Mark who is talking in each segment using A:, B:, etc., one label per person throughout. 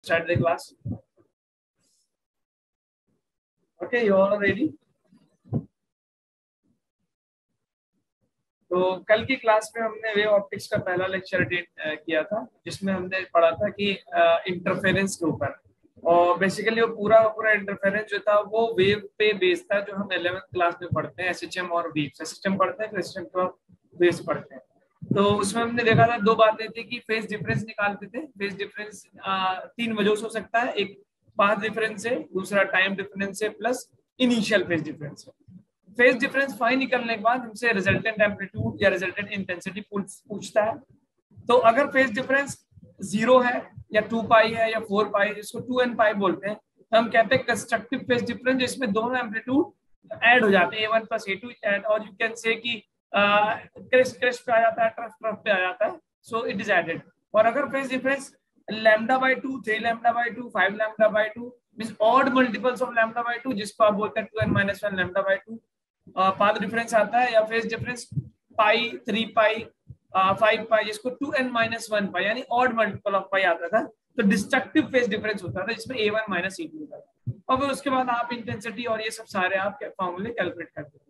A: start the class. Okay, you all are ready? तो कल की क्लास में हमने वेव ऑप्टिक्स का पहला लेक्चर अटेंड किया था, जिसमें हमने पढ़ा था कि इंटरफेरेंस के ऊपर, और बेसिकली वो पूरा इंटरफेरेंस जो था वो वेव पे बेस्ड था, जो हम 11th क्लास में पढ़ते हैं, एसएचएम और वेव्स। एसएचएम पढ़ते हैं, फिर एसएचएम का वेव्स पढ़ते हैं। तो उसमें हमने देखा था दो बातें थी कि फेज डिफरेंस निकालते थे। फेज डिफरेंस 3 वजहों से हो सकता है, एक पाथ डिफरेंस है, दूसरा टाइम डिफरेंस है, प्लस इनिशियल फेज डिफरेंस है। फेज डिफरेंस फाइंड निकलने के बाद हमसे रिजल्टेंट एम्पलीट्यूड या रिजल्टेंट इंटेंसिटी पूछता है। तो अगर फेज डिफरेंस 0 है या 2 पाई है या 4 पाई, जिसको 2n पाई बोलते हैं, तो हम कहते हैं कंस्ट्रक्टिव फेज डिफरेंस, जिसमें दोनों एम्पलीट्यूड ऐड हो जाते हैं, a1 + a2 ऐड, और यू कैन से कि क्रेस्ट पे आ जाता है, ट्रफ पे आ जाता है, सो इट इज एडेड। और अगर phase difference λ/2, 3λ/2, 5λ/2 means odd multiples of λ/2, जिसको आप बोलते हैं 2n - 1 λ/2 पाथ डिफरेंस आता है, या फेज डिफरेंस पाई, 3 पाई, 5 पाई, जिसको 2n - 1 पाई यानी ऑड मल्टीपल ऑफ पाई आता था, तो डिस्ट्रक्टिव फेज डिफरेंस होता था, जिसमें a1 - a2 होता था। और फिर उसके बाद आप इंटेंसिटी और ये सब सारे आप फॉर्मूले कैलकुलेट करते थे।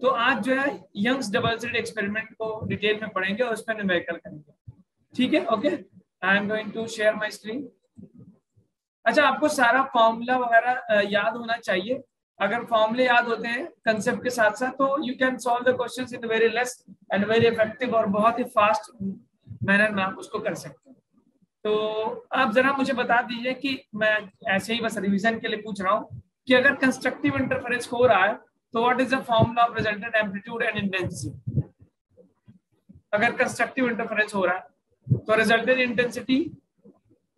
A: तो आज जो है यंग्स डबल स्लिट एक्सपेरिमेंट को डिटेल में पढ़ेंगे और उसमें न्यूमेरिकल करेंगे, ठीक है? Okay, I am going to share my screen. अच्छा, आपको सारा फॉर्मूला वगैरह याद होना चाहिए। अगर फॉर्मूले याद होते हैं कंसेप्ट के साथ साथ, तो you can solve the questions in very less and very effective, और बहुत ही फास्ट मैनर में आप उसको कर सकते हैं। तो आप जरा मुझे बता दीजिए कि मैं ऐसे ही बस रिवीजन के लिए पूछ रहा हूँ कि अगर कंस्ट्रक्टिव इंटरफेरेंस हो रहा है तो what is the formula of resultant amplitude and intensity? अगर कंस्ट्रक्टिव इंटरफेरेंस हो रहा है तो resultant intensity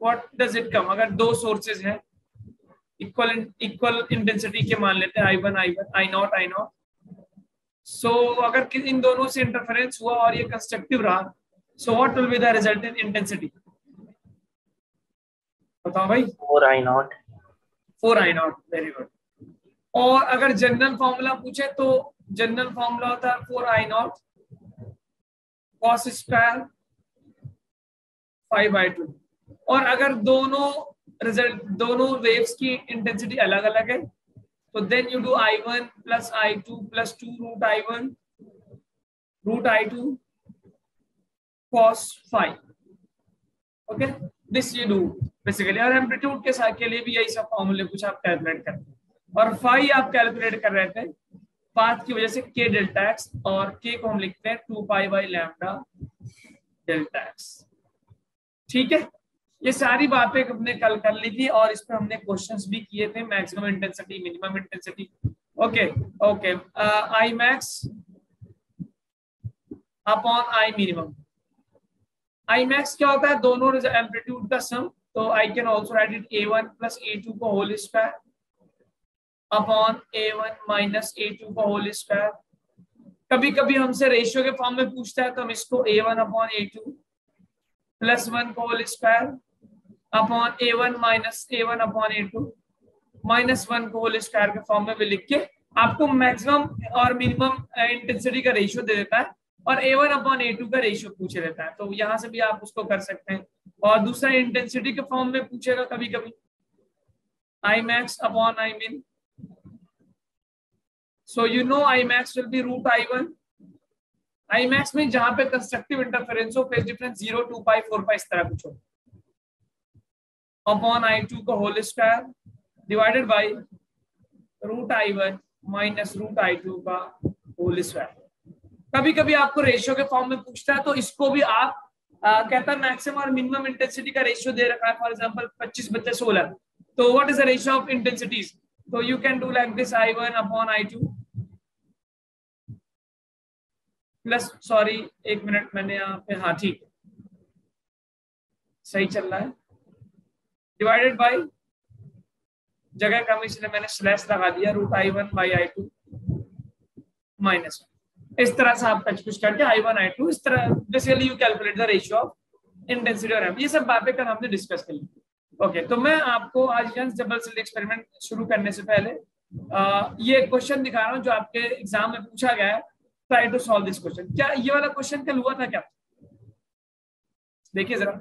A: what does it come? अगर दो सोर्सेज हैं इक्वल इंटेंसिटी के, मान लेते हैं I1 I0 I0, सो अगर इन दोनों से इंटरफेरेंस हुआ और ये कंस्ट्रक्टिव रहा, so what will be the resultant intensity? बताओ भाई। 4I0, very good. और अगर जनरल फॉर्मूला पूछे तो जनरल फॉर्मूला होता है 4I0 cos स्क्वायर 5/2। और अगर दोनों वेव्स की इंटेंसिटी अलग अलग है, तो then you do I1 + I2 + 2√I1 √I2 cos 5। Okay, this you do basically. और एम्पलीट्यूड के साथ के लिए भी यही सब फॉर्मूले कुछ आप कैलकुलेट करते हैं। और फाई आप कैलकुलेट कर रहे थे पाथ की वजह से k डेल्टा x, और k को हम लिखते हैं 2 π/λ डेल्टा x, ठीक है? ये सारी बातें हमने कल कर ली थी, और इस पे हमने क्वेश्चंस भी किए थे, maximum intensity, minimum intensity. Okay okay, I max upon I minimum। I max क्या होता है? दोनों एम्पलीट्यूड का सम, तो I can also right it a1 + a2 का whole square upon a1 - a2 का होल स्क्वायर। कभी कभी हमसे रेशियो के फॉर्म में पूछता है, तो हम इसको a1 अपॉन a2 + 1 का whole square upon a1 - a1 upon a2 -1 को होल स्क्वायर के फॉर्म में भी लिख के आपको मैक्सिमम और मिनिमम इंटेंसिटी का रेशियो दे देता है, और a1 अपॉन a2 का रेशियो पूछ लेता है। तो यहां से भी आप उसको कर सकते हैं। और दूसरा इंटेंसिटी के फॉर्म में पूछेगा कभी कभी, I max upon I min, so you know I max will be √I1। I max में जहां पे कंस्ट्रक्टिव इंटरफेरेंस हो, फेज डिफरेंस 0, 2 पाई, 4 पाई, इस तरह कुछ हो, अपॉन I2 का whole square divided by √I1 - √I2 का होल स्क्वायर। कभी कभी आपको रेशियो के फॉर्म में पूछता है, तो इसको भी आप कहता है मैक्सिमम और मिनिमम इंटेंसिटी का रेशियो दे रखा है, फॉर एग्जांपल 25 बच्चे 16, तो what is the ratio of intensities? तो you can do like this I1 upon I2 plus, sorry एक मिनट, मैंने यहाँ पे, हाँ ठीक सही चल रहा है, डिवाइडेड बाय, जगह कम इसलिए मैंने स्लैश लगा दिया, √I1/I2 -1। इस तरह से आप कुछ करके I1 I2 इस तरह basically you calculate the ratio of intensity और ये सब बातें कल हमने डिस्कस कर ली। ओके, तो मैं आपको आज यंग्स डबल स्लिट एक्सपेरिमेंट शुरू करने से पहले ये क्वेश्चन दिखा रहा हूँ जो आपके एग्जाम में पूछा गया है। Try to solve this question. क्या ये वाला क्वेश्चन कल हुआ था क्या? देखिए जरा,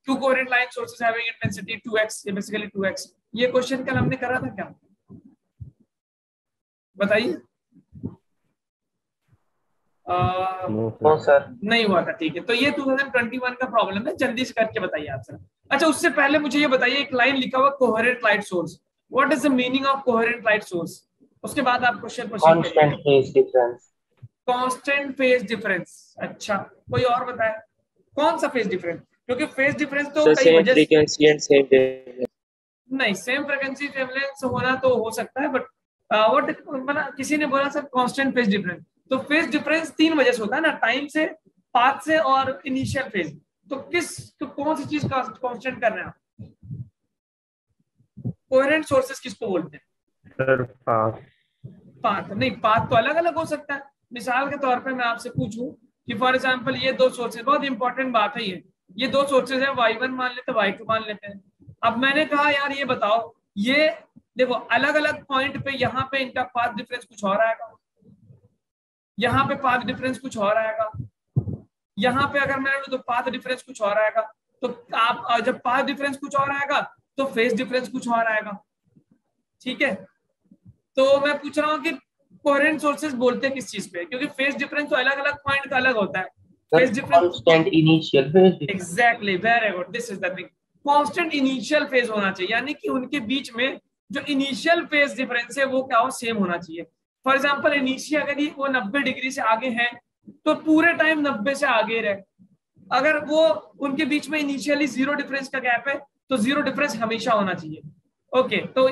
A: to coherent line sources having intensity 2x, ये बेसिकली 2x। ये क्वेश्चन कल हमने करा था क्या, बताइए?
B: No sir.
A: नहीं हुआ था, ठीक है। तो ये 2021 का प्रॉब्लम है, जल्दी से करके बताइए आंसर। अच्छा, उससे पहले मुझे ये बताइए, एक लाइन लिखा हुआ coherent light source, what is the meaning of coherent light source? उसके बाद आप क्वेश्चन प्रोसीड
B: कांस्टेंट
A: करिए।
B: Phase difference.
A: Constant phase difference, अच्छा कोई और बताए कौन सा फेज डिफरेंस? क्योंकि फेज डिफरेंस तो
C: सर
A: कई
C: सेम
A: वजह से,
C: फ्रीक्वेंसी एंड सेम वेवलेंथ।
A: नहीं सेम फ्रीक्वेंसी वेवलेंथ होना तो हो सकता है, बट व्हाट मतलब किसी ने बोला सर कांस्टेंट फेज डिफरेंस, तो फेज डिफरेंस तीन वजह से होता है ना, टाइम से, पाथ से और इनिशियल फेज। तो तो कौन सी चीज का कांस्टेंट कर रहे हैं आप? कोहेरेंट सोर्सेस किसको बोलते हैं?
B: Sir path.
A: पाथ नहीं, पाथ तो अलग अलग हो सकता है। मिसाल के तौर पे मैं आपसे पूछूं कि फॉर एग्जांपल ये दो सोर्सेज, बहुत इंपॉर्टेंट बात है ये दो सोर्सेज है, y1 मान लेते हैं, y2 मान लेते हैं। अब मैंने कहा यार ये बताओ, ये देखो अलग अलग पॉइंट पे, यहाँ पे इनका पाथ डिफरेंस कुछ और आएगा, यहाँ पे पाथ डिफरेंस कुछ और आएगा, यहाँ पे अगर मैं तो पाथ डिफरेंस कुछ और आएगा। तो आप जब पाथ डिफरेंस कुछ और आएगा तो फेज डिफरेंस कुछ और आएगा, ठीक है? तो मैं पूछ रहा हूँ कि कोहेरेंट सोर्सेज बोलते हैं किस चीज पे, क्योंकि फेज डिफरेंस तो अलग अलग पॉइंट का अलग होता है।
B: Sir
A: phase difference,
B: constant initial phase difference.
A: Exactly, very good, this is the thing. Constant initial phase होना चाहिए, यानी कि उनके बीच में जो इनिशियल फेज डिफरेंस है वो क्या हो, सेम होना चाहिए। फॉर एग्जांपल इनिशियल अगर वो 90 डिग्री से आगे है तो पूरे टाइम 90 से आगे रहे। अगर वो उनके बीच में इनिशियली जीरो डिफरेंस का गैप है तो जीरो डिफरेंस हमेशा होना चाहिए। ओके, तो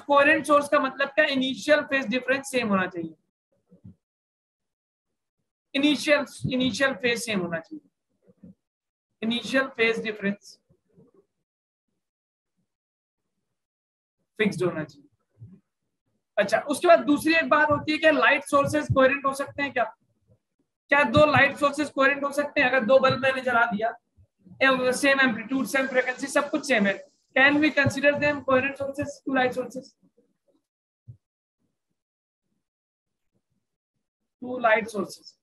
A: कोहेरेंट सोर्स का मतलब क्या, इनिशियल फेज डिफरेंस सेम होना चाहिए, इनिशियल फेज सेम होना चाहिए, इनिशियल फेज डिफरेंस फिक्स्ड होना चाहिए। अच्छा, उसके बाद दूसरी एक बात होती है कि लाइट सोर्सेज कोहेरेंट हो सकते हैं क्या? क्या दो लाइट सोर्सेज कोहेरेंट हो सकते हैं? अगर दो बल्ब मैंने जला दिया, सेम एम्पलीट्यूड सेम फ्रीक्वेंसी सब कुछ सेम है, can we consider them coherent sources, two light sources? Two light sources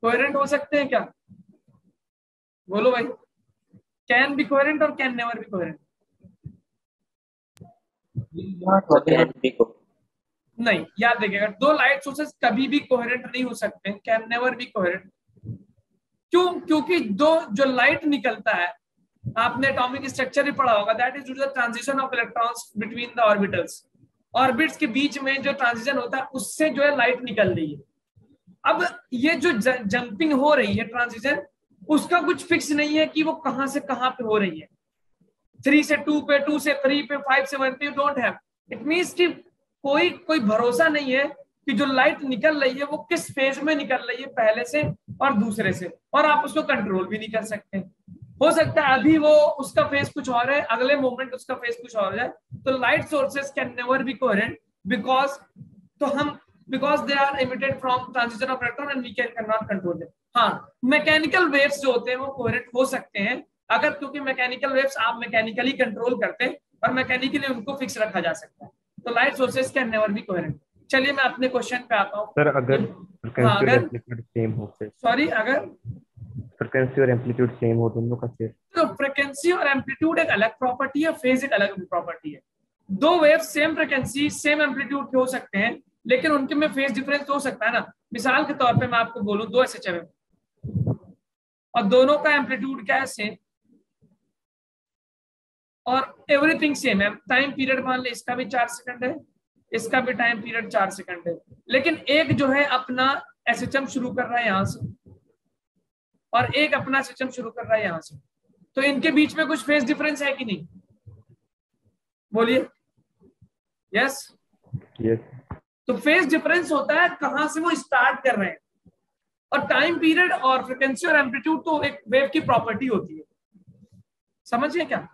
A: coherent हो सकते हैं क्या? बोलो भाई, कैन बी कोहेरेंट और कैन नेवर बी कोहेरेंट? नहीं, याद रखिएगा, दो लाइट सोर्सेस कभी भी कोहेरेंट नहीं हो सकते, कैन नेवर बी कोहेरेंट। क्यों? क्योंकि दो जो लाइट निकलता है, आपने एटॉमिक स्ट्रक्चर भी पढ़ा होगा, that is due to the transition of electrons between the orbitals. Orbits के बीच में जो ट्रांजिशन होता है उससे जो है लाइट निकल रही है। अब ये जो जंपिंग हो रही है, ट्रांजिशन, उसका कुछ फिक्स नहीं है कि वो कहां से कहां पे हो रही है, 3 से 2 पे, 2 से 3 पे, 5 से 1 पे, you don't have. It means कि कोई कोई भरोसा नहीं है कि जो लाइट निकल रही है वो किस फेज में निकल रही है, पहले से और दूसरे से, और आप उसको कंट्रोल भी नहीं कर सकते। हो सकता है अभी वो उसका फेज कुछ और है, अगले मोमेंट उसका फेज कुछ और है। तो light sources can never be coherent because, तो हम because they are emitted from transition of electron and we can not control them. हाँ, मैकेनिकल वेव्स जो होते हैं वो कोहेरेंट हो सकते हैं, अगर, क्योंकि मैकेनिकल वेव्स आप मैकेनिकली कंट्रोल करते हैं और मैकेनिकली उनको फिक्स रखा जा सकता है। तो light sources can never be coherent. चलिए मैं अपने क्वेश्चन पे आता हूँ।
B: सर अगर
A: हाँ,
B: फ्रीक्वेंसी और
A: अगर,
B: एम्पलीट्यूड सेम हो, फिर
A: सॉरी, अगर
B: फ्रीक्वेंसी और एम्पलीट्यूड सेम हो दोनों का, फिर
A: तो फ्रीक्वेंसी और एम्पलीट्यूड एक अलग प्रॉपर्टी है, फेज एक अलग प्रॉपर्टी है। दो wave same frequency same amplitude के हो सकते हैं, लेकिन उनके में फेज डिफरेंस तो हो सकता है ना। मिसाल के तौर पे मैं आपको बोलूं, दो एसएचएम है और दोनों का एम्पलीट्यूड क्या है, सेम, और एवरीथिंग सेम है। टाइम पीरियड मान ले इसका भी 4 सेकंड है, इसका भी टाइम पीरियड 4 सेकंड है, लेकिन एक जो है अपना एसएचएम शुरू कर रहा है यहां से और एक अपना एसएचएम शुरू कर रहा है यहां से, तो इनके बीच में कुछ फेज डिफरेंस है कि नहीं? बोलिए यस।
B: यस।
A: तो फेज डिफरेंस होता है कहां से वो स्टार्ट कर रहे हैं, और टाइम पीरियड और फ्रीक्वेंसी और एम्पलीट्यूड तो एक वेव की प्रॉपर्टी होती है, समझिए क्या?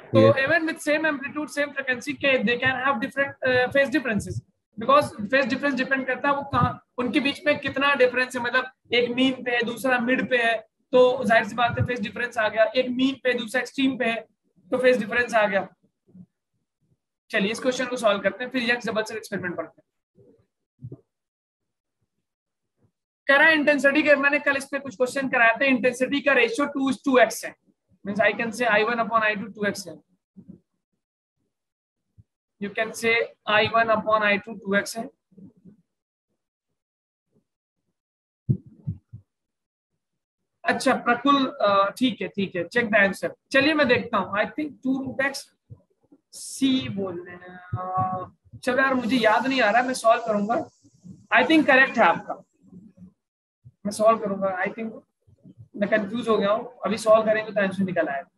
A: तो even with same amplitude same frequency के they can have different phase differences, because phase difference depend करता है वो कहां, उनके बीच में कितना डिफरेंस है, मतलब एक मीन पे है दूसरा मिड पे है, तो जाहिर सी बात है फेज डिफरेंस आ गया, एक मीन पे दूसरा एक्सट्रीम पे है तो फेज डिफरेंस आ गया। चलिए इस क्वेश्चन को सॉल्व करते हैं, फिर यंग डबल स्लिट एक्सपेरिमेंट पढ़ते हैं। कह रहा है इंटेंसिटी के, मैंने कल इस पे कुछ क्वेश्चन कराया था, इंटेंसिटी का रेशियो 2:2x है, मींस आई कैन से I1/I2 2x है, you can say I1/I2 2x है। अच्छा प्रकुल, ठीक है ठीक है, चेक द आंसर। चलिए मैं देखता हूँ, आई थिंक 2√x सी बोल रहे हैं। चलो यार मुझे याद नहीं आ रहा, मैं सॉल्व करूंगा। आई थिंक करेक्ट है आपका, मैं सॉल्व करूंगा। आई थिंक मैं कंफ्यूज हो गया हूँ, अभी सॉल्व करेंगे तो आंसर निकल आएगा।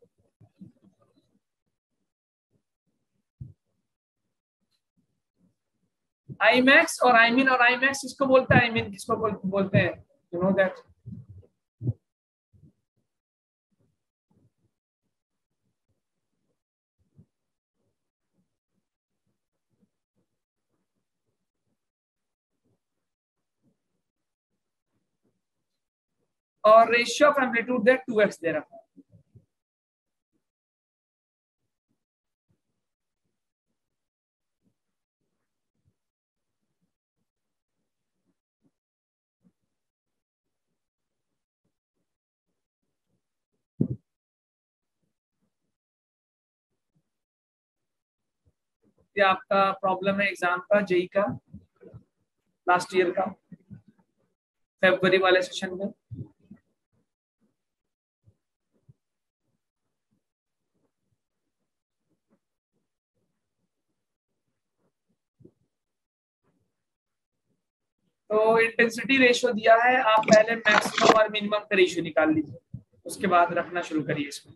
A: आई मैक्स और आई मीन, और आई मैक्स किसको बोलते हैं, आई मीन किसको बोलते हैं, यू नो दैट? और ratio of amplitude that 2x दे रखा है। ये आपका प्रॉब्लम है एग्जाम का, जेई का, लास्ट ईयर का, फरवरी वाले सेशन में। तो इंटेंसिटी रेशियो दिया है, आप पहले मैक्सिमम और मिनिमम का रेशियो निकाल लीजिए, उसके बाद रखना शुरू करिए इसमें।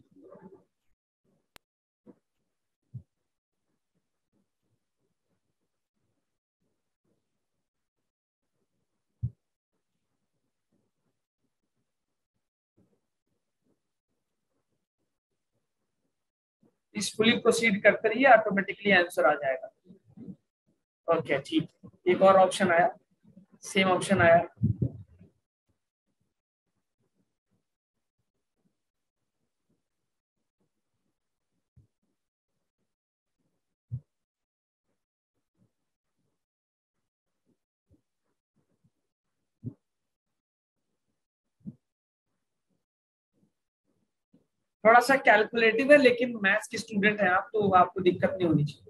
A: इस फुली प्रोसीड करते रहिए, ऑटोमेटिकली आंसर आ जाएगा। ओके ठीक, एक और ऑप्शन आया, सेम ऑप्शन आया। थोड़ा सा कैलकुलेटिव है, लेकिन मैथ्स के स्टूडेंट हैं आप, तो आपको दिक्कत नहीं होनी चाहिए।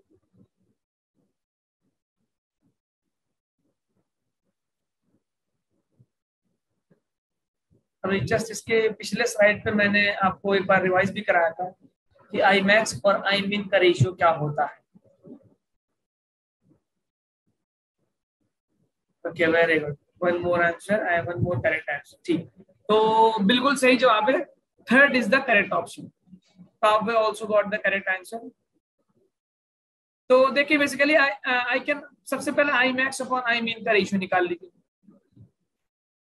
A: अभी जस्ट इसके पिछले स्लाइड पे मैंने आपको एक बार रिवाइज भी कराया था कि आई मैक्स और आई मिन का रेशियो क्या होता है। Okay very good, one more answer, I one more correct answer. ठीक, तो बिल्कुल सही जवाब है, third is the correct option. Pavve also got the correct answer। तो देखिए बेसिकली आई कैन, सबसे पहले आई मैक्स अपॉन आई मीन का रेशियो निकाल लीजिए।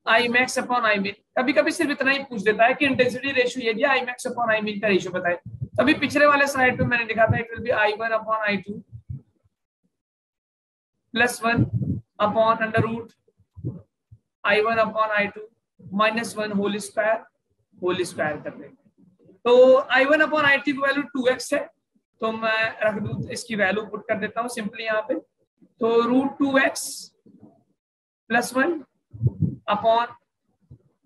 A: आई मैक्स अपॉन आई मीन, कभी कभी सिर्फ इतना ही पूछ देता है कि इंटेंसिटी रेशियो ये दिया, I max upon I min का रेशियो बताए। तभी पिछले वाले स्लाइड पे मैंने लिखा था it will be I1/I2 +1 upon under root I1/I2 -1 whole square कर देंगे। तो I1/I2 की वैल्यू 2x है, तो मैं रख दूं, इसकी वैल्यू पुट कर देता हूं सिंपली यहाँ पे। तो √2x +1 अपॉन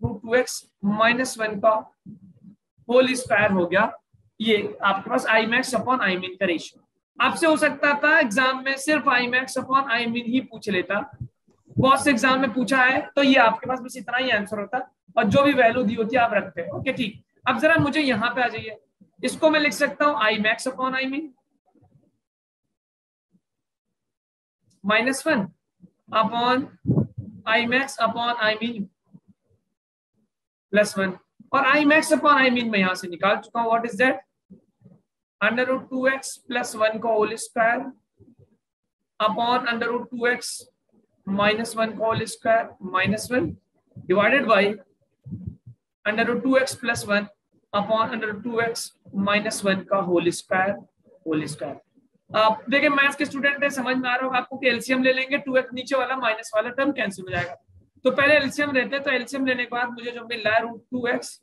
A: √2x -1 का होल स्क्वायर हो गया। ये आपके पास I max upon I min का रेशियो। आपसे हो सकता था एग्जाम में सिर्फ I max upon I min ही पूछ लेता, बहुत से एग्जाम में पूछा है, तो ये आपके पास बस इतना ही आंसर होता, और जो भी वैल्यू दी होती है आप रखते हैं। ओके ठीक, अब जरा मुझे यहाँ पे आ जाइए, इसको मैं लिख सकता हूँ आई max upon I mean -1 upon I max upon I mean +1, और आई मैक्स अपॉन आई मीन मैं यहां से निकाल चुका हूं। What is that? √2x +1 का होल स्क्वायर अपॉन √2x -1 का whole square -1 divided by √2x +1 upon √2x -1 का होल स्क्वायर। आप देखिए मैथ्स के स्टूडेंट है, समझ में आ रहा होगा आपको कि एलसीएम ले लेंगे, 2x नीचे वाला माइनस वाला टर्म कैंसिल हो जाएगा। तो पहले एलसीएम लेते हैं, तो एलसीएम लेने के बाद मुझे जो मिल रहा है √2x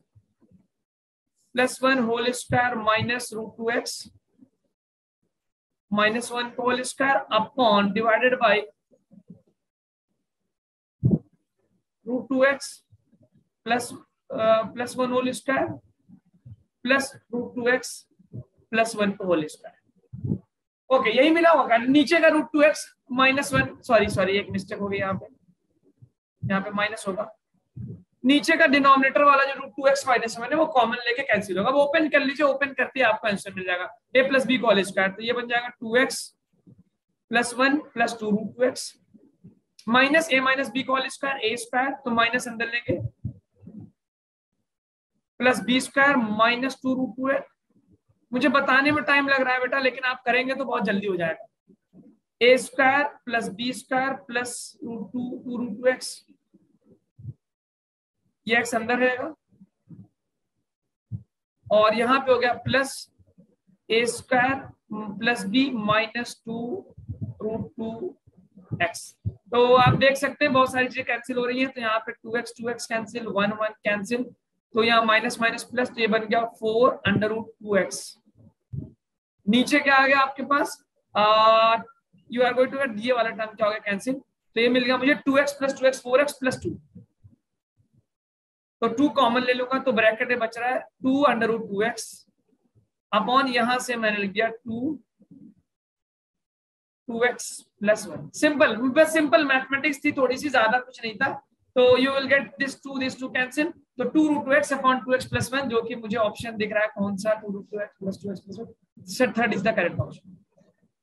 A: +1 whole square minus √2x -1 whole square upon divided by √2x plus 1 whole square plus √2x plus 1 whole square. Okay, यही मिला होगा। नीचे का √2x -1, सॉरी एक मिस्टेक हो गई यहाँ पे माइनस होगा। नीचे का डिनोमिनेटर वाला जो √2x -1 है वो कॉमन लेके कैंसिल होगा। वो ओपन कर लीजिए, ओपन करते ही आपको आंसर मिल जाएगा a + b होल स्क्वायर। तो ये बन जाएगा 2x + 1 + 2 √2x minus a - b whole square, a square तो माइनस अंदर लेंगे plus b square minus 2 √2x। मुझे बताने में टाइम लग रहा है बेटा, लेकिन आप करेंगे तो बहुत जल्दी हो जाएगा। a square plus b square plus 2 √2x, ये x अंदर रहेगा और यहाँ पे हो गया plus a square plus b minus 2 √2x। तो आप देख सकते हैं बहुत सारी चीजें कैंसिल हो रही हैं। तो यहाँ पे 2x कैंसिल, 1 कैंसिल, तो यहाँ माइनस माइनस प्लस, तो ये बन गया 4√2x। नीचे क्या आ गया आपके पास, you are going to get, ये वाला टर्म क्या हो गया कैंसिल, तो ये मिल गया मुझे 2x + 2x 4x + 2। तो 2 कॉमन ले लूंगा तो ब्रैकेट में बच रहा है 2√2x अपॉन, यहां से मैंने लिख दिया 2x + 1। सिंपल, बस सिंपल मैथमेटिक्स थी, थोड़ी सी, ज्यादा कुछ नहीं था। तो you will get this 2 cancel, तो 2√2x अपॉन 2x + 1, जो कि मुझे ऑप्शन दिख रहा है कौन सा, 2√2x + 2x + 1, third is the correct option.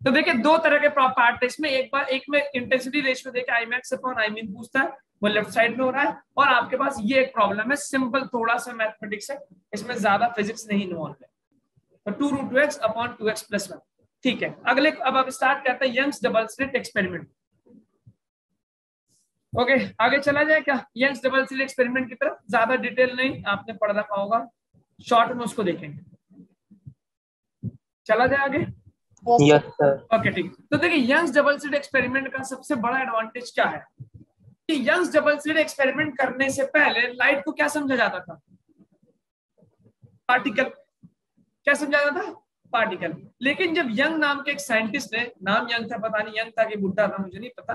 A: तो देखिए दो तरह के पार्ट टेस्ट में, एक में इंटेंसिटी रेशियो देके Imax अपॉन Imin पूछता है, वो लेफ्ट साइड में हो रहा है, और आपके पास ये एक प्रॉब्लम है, सिंपल थोड़ा सा मैथमेटिक्स है, इसमें ज्यादा फिजिक्स नहीं इन्वॉल्व है। तो 2√2x अपॉन 2x + 1, ठीक है। अगले अब आप स्टार्ट करते हैं Young's double slit experiment. Okay, आगे चला जाए क्या यंग्स डबल स्लिट एक्सपेरिमेंट की तरफ, ज्यादा डिटेल नहीं, आपने पढ़ रखा होगा, शॉर्ट में उसको देखेंगे। चला जाए आगे।
B: Yes sir.
A: ओके ठीक। तो देखिए यंग्स डबल स्लिट एक्सपेरिमेंट का सबसे बड़ा एडवांटेज क्या है कि यंग्स डबल स्लिट एक्सपेरिमेंट करने से पहले लाइट को क्या समझा जाता था, पार्टिकल। क्या समझा जाता था, पार्टिकल। लेकिन जब यंग नाम के एक साइंटिस्ट ने, नाम यंग था, पता नहीं यंग था कि बुड्ढा था, मुझे नहीं पता,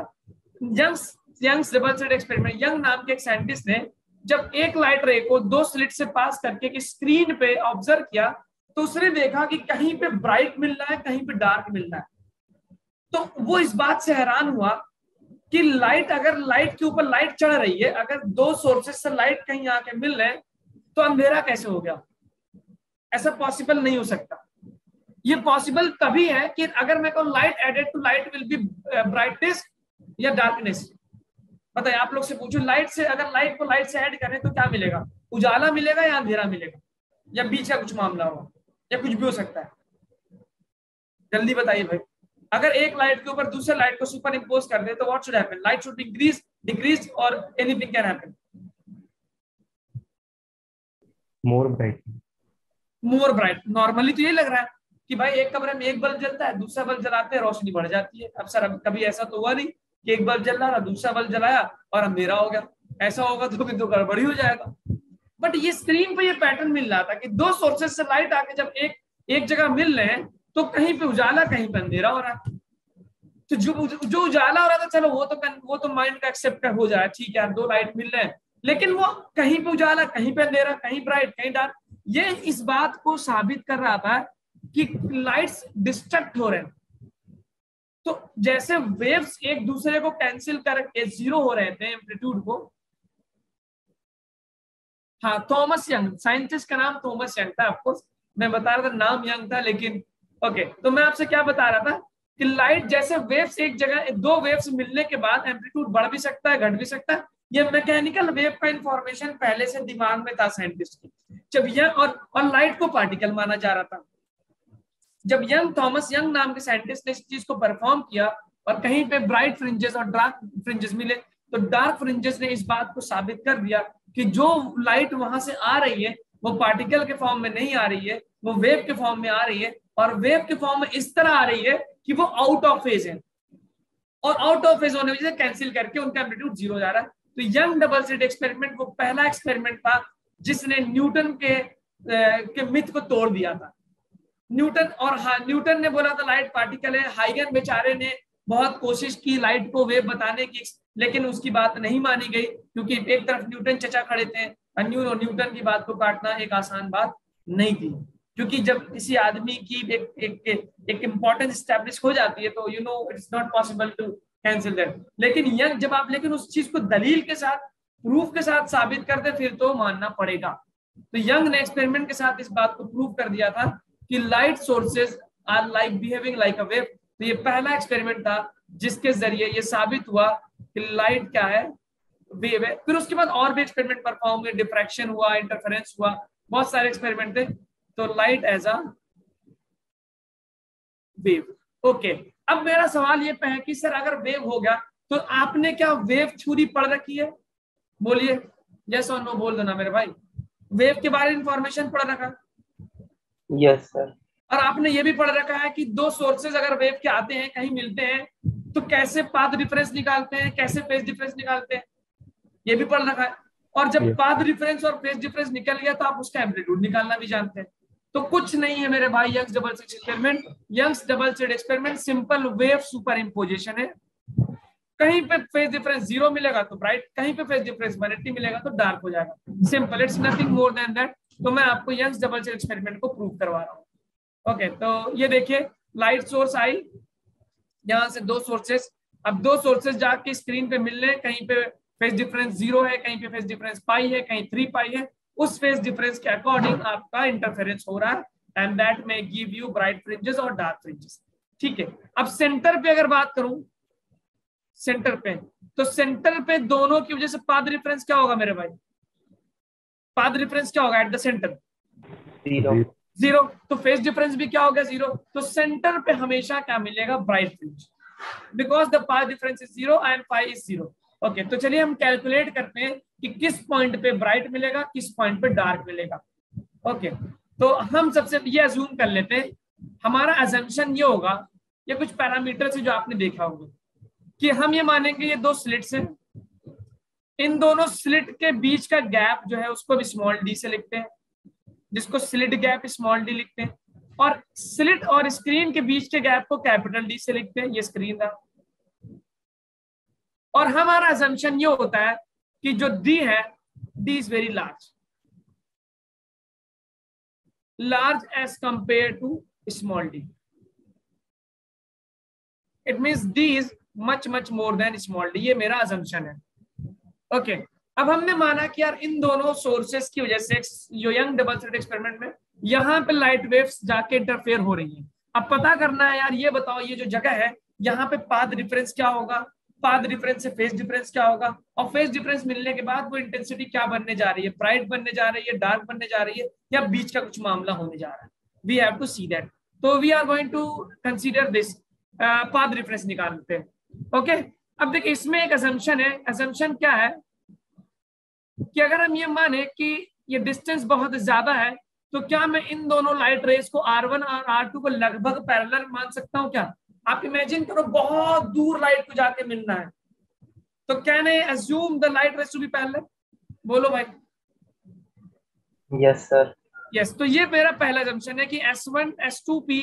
A: Young's double slit experiment, Young नाम के एक साइंटिस्ट ने जब एक लाइट रे को 2 स्लिट से पास करके कि स्क्रीन पे ऑब्जर्व किया, तो उसने देखा कि कहीं पे ब्राइट मिल रहा है, कहीं पे डार्क मिल रहा है। तो वो इस बात से हैरान हुआ कि लाइट, अगर लाइट के ऊपर लाइट चढ़ रही है, अगर 2 सोर्सेस से लाइट कहीं आके मिल रहे हैं, तो अंधेरा कैसे हो गया, ऐसा पॉसिबल नहीं हो सकता। ये पॉसिबल तभी है कि अगर मैं कहूं light added to light will be brightness या डार्कनेस। बताइए, आप लोग से पूछो, लाइट से, अगर लाइट को लाइट से ऐड करें तो क्या मिलेगा, उजाला मिलेगा या अंधेरा मिलेगा, या बीच का कुछ मामला होगा, या कुछ भी हो सकता है, जल्दी बताइए भाई। अगर एक लाइट के ऊपर दूसरे लाइट को सुपर इंपोज कर दे तो what should happen, light should increase, decrease or anything can happen,
B: more bright.
A: More bright. Normally तो ये लग रहा है कि भाई एक कमरे में एक बल्ब जलता है, दूसरा बल्ब जलाते हैं, रोशनी बढ़ जाती है। अब सर कभी ऐसा तो हुआ नहीं कि एक बल्ब जल रहा था, दूसरा बल्ब जलाया और अंधेरा हो गया, ऐसा होगा तो फिर तो गड़बड़ी हो जाएगा। बट ये स्क्रीन पे ये पैटर्न मिल रहा था कि 2 सोर्सेस से लाइट आके जब एक जगह मिल रहे हैं, तो कहीं पे उजाला कहीं पे अंधेरा हो रहा है। तो जो उजाला हो रहा था, चलो वो तो माइंड का एक्सेप्ट हो जाए, ठीक है यार 2 लाइट मिल रहे हैं, लेकिन वो कहीं पे उजाला, कहीं पे अंधेरा, कहीं ब्राइट, कहीं डार्क, ये इस बात को साबित कर रहा था कि लाइट्स डिस्ट्रक्ट हो रहे हैं। तो जैसे वेव्स एक दूसरे को कैंसिल करके 0 हो रहे थे एम्पलीट्यूड को, हाँ, थॉमस यंग, साइंटिस्ट का नाम थॉमस यंग था, आपको मैं बता रहा था नाम यंग था, लेकिन ओके। तो मैं आपसे क्या बता रहा था कि लाइट जैसे वेव्स एक जगह, 2 वेव्स मिलने के बाद एम्पलीट्यूड बढ़ भी सकता है, घट भी सकता है। ये मैकेनिकल वेव का इंफॉर्मेशन पहले से दिमाग में था साइंटिस्ट की, जब यंग और लाइट को पार्टिकल माना जा रहा था। जब थॉमस यंग नाम के साइंटिस्ट ने इस चीज को परफॉर्म किया और कहीं पे ब्राइट फ्रिंजेस और डार्क फ्रिंजेस मिले, तो डार्क फ्रिंजेस ने इस बात को साबित कर दिया कि जो लाइट वहां से आ रही है वो पार्टिकल के फॉर्म में नहीं आ रही है, वो वेव के फॉर्म में आ रही है, और वेव के फॉर्म में इस तरह आ रही है कि वो आउट ऑफ फेज है, और आउट ऑफ फेज होने वजह से कैंसिल करके उनका एम्पलीट्यूड 0 जा रहा है। तो यंग डबल स्लिट एक्सपेरिमेंट वो पहला एक्सपेरिमेंट था जिसने न्यूटन के मिथ को तोड़ दिया था। न्यूटन ने बोला था लाइट पार्टिकल है, हाइगन बेचारे ने बहुत कोशिश की लाइट को वेव बताने की, लेकिन उसकी बात नहीं मानी गई, क्योंकि एक तरफ न्यूटन चचा खड़े थे, न्यूटन की बात को काटना एक आसान बात नहीं थी। क्योंकि जब किसी आदमी की एक इंपॉर्टेंस स्टैब्लिश हो जाती है, तो you no it's not possible to cancel that. लेकिन यंग जब आप लेकिन उस चीज को दलील के साथ, प्रूफ के साथ साबित करते, फिर तो मानना पड़ेगा। तो यंग ने एक्सपेरिमेंट के साथ इस बात को प्रूव कर दिया था कि light sources are like behaving like a wave. तो ये पहला एक्सपेरिमेंट था जिसके जरिए ये साबित हुआ कि लाइट क्या है, वेव है। फिर उसके बाद और भी एक्सपेरिमेंट परफॉर्म हुए, डिफ्रैक्शन हुआ, इंटरफेरेंस हुआ, बहुत सारे एक्सपेरिमेंट थे। तो light as a wave. Okay, अब मेरा सवाल ये है कि सर अगर वेव हो गया तो आपने क्या वेव थ्योरी पढ़ रखी है? बोलिए यस और नो बोल देना मेरे भाई। वेव के बारे में इंफॉर्मेशन पढ़ रखा?
B: Yes sir.
A: और आपने ये भी पढ़ रखा है कि दो सोर्सेज अगर वेव के आते हैं, कहीं मिलते हैं, तो कैसे पाथ डिफरेंस निकालते हैं, कैसे फेज डिफरेंस निकालते हैं, ये भी पढ़ रखा है। और जब पाथ डिफरेंस और फेज डिफरेंस निकल गया तो आप उसका एम्पलीट्यूड निकालना भी जानते हैं। तो कुछ नहीं है मेरे भाई Young's double slit experiment. Young's double slit experiment simple wave superimposition है। कहीं पे फेज डिफरेंस 0 मिलेगा तो ब्राइट, कहीं पे फेज डिफरेंस 180 मिलेगा तो डार्क हो जाएगा। Simple, it's nothing more than that. तो मैं आपको यंग्स डबल स्लिट एक्सपेरिमेंट को प्रूव करवा रहा हूँ। ओके, तो ये देखिए लाइट सोर्स आई, यहां से दो सोर्सेस, अब दो सोर्सेस जाके स्क्रीन पे मिल रहे हैं, कहीं पे फेज डिफरेंस 0 है, कहीं पे फेज डिफरेंस पाई है, कहीं 3 पाई है। उस फेज डिफरेंस के अकॉर्डिंग आपका इंटरफेरेंस हो रहा है, and that may give you bright fringes और डार्क फ्रिंजेस। ठीक है, अब सेंटर पे अगर बात करूं, सेंटर पे, तो सेंटर पे दोनों की वजह से पाथ डिफरेंस क्या होगा मेरे भाई? पाथ डिफरेंस क्या होगा एट द सेंटर? 0। तो फेज डिफरेंस भी क्या होगा? 0। तो सेंटर पे हमेशा क्या मिलेगा? Bright fringe, because the path difference is 0 and pi is 0। Okay, तो चलिए हम कैलकुलेट करते हैं कि किस पॉइंट पे ब्राइट मिलेगा, किस पॉइंट पे डार्क मिलेगा। ओके, तो हम सबसे ये अज्यूम कर लेते हैं, हमारा अजम्पशन ये होगा, ये कुछ पैरामीटर से जो आपने देखा होगा, कि हम ये मानेंगे ये दो स्लिट्स हैं, इन दोनों स्लिट के बीच का गैप जो है उसको भी स्मॉल डी से लिखते हैं, जिसको स्लिट गैप स्मॉल डी लिखते हैं, और स्लिट और स्क्रीन के बीच के गैप को कैपिटल डी से लिखते हैं। ये स्क्रीन था, और हमारा असम्पशन ये होता है कि जो डी है, D is very large, large as compare to small D. It means D is much much more than small D. ये मेरा असम्पशन है। ओके, अब हमने माना कि यार इन दोनों सोर्सेस की वजह से जो यंग डबल स्लिट एक्सपेरिमेंट में यहाँ पे लाइट वेव्स जाके इंटरफेयर हो रही हैं। अब पता करना है यार, ये बताओ ये जो जगह है यहाँ पे पाथ डिफरेंस क्या होगा, पाथ डिफरेंस से फेज डिफरेंस क्या होगा, और फेज डिफरेंस मिलने के बाद वो इंटेंसिटी क्या बनने जा रही है? ब्राइट बनने जा रही है, डार्क बनने जा रही है, या बीच का कुछ मामला होने जा रहा है? We have to see that. तो we are going to consider this, path difference निकालते हैं। ओके, अब देखिए इसमें एक असम्पशन है। असम्पशन क्या है कि अगर हम ये माने कि ये डिस्टेंस बहुत ज्यादा है, तो क्या मैं इन दोनों लाइट रेस को R1 और R2 को लगभग पैरेलल मान सकता हूं क्या? आप इमेजिन करो बहुत दूर लाइट को जाके मिलना है, तो can I assume the light rays to be parallel? बोलो भाई।
B: Yes sir.
A: यस, तो ये मेरा पहला असम्पशन है कि S1 S2P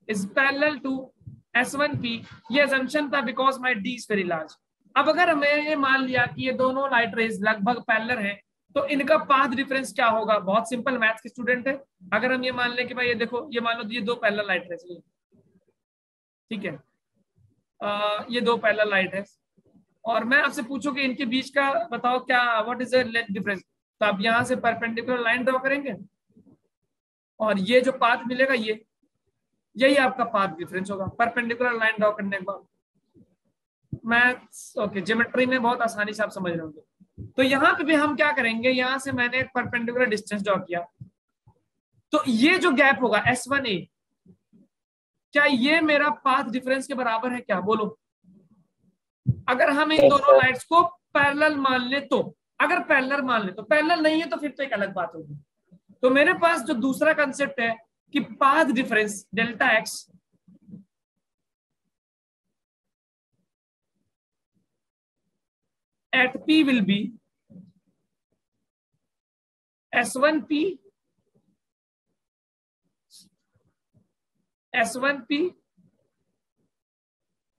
A: is parallel to S1P। ये असम्पशन था because my D is very large. अब अगर मैं ये मान लिया कि ये दोनों लाइट रेज लगभग पैरेलल हैं, तो इनका पाथ डिफरेंस क्या होगा? बहुत सिंपल, मैथ्स के स्टूडेंट है। अगर हम ये मान लें कि भाई ये देखो, ये मान लो ये दो पैरेलल लाइट रेज, ठीक है, ये दो पैरेलल लाइट है, और मैं आपसे पूछूं कि इनके बीच का बताओ क्या, what is the length difference? तो आप यहां से परपेंडिकुलर लाइन ड्रॉ करेंगे, और ये जो पाथ मिलेगा ये, यही आपका पाथ डिफरेंस होगा परपेंडिकुलर लाइन ड्रॉ करने के बाद। मैथ्स ओके, ज्योमेट्री में बहुत आसानी से आप समझ रहे होंगे। तो यहाँ पे भी हम क्या करेंगे, यहाँ से मैंने एक परपेंडिकुलर डिस्टेंस ड्रॉ किया, तो ये जो गैप होगा S1A, क्या ये मेरा पाथ डिफरेंस के बराबर है क्या? बोलो। अगर हम इन दोनों लाइट्स को पैरेलल मान ले तो, अगर पैरेलल मान ले तो, पैरेलल नहीं है तो फिर तो एक अलग बात होगी। तो मेरे पास जो दूसरा कंसेप्ट है कि path difference delta x at P will be S1P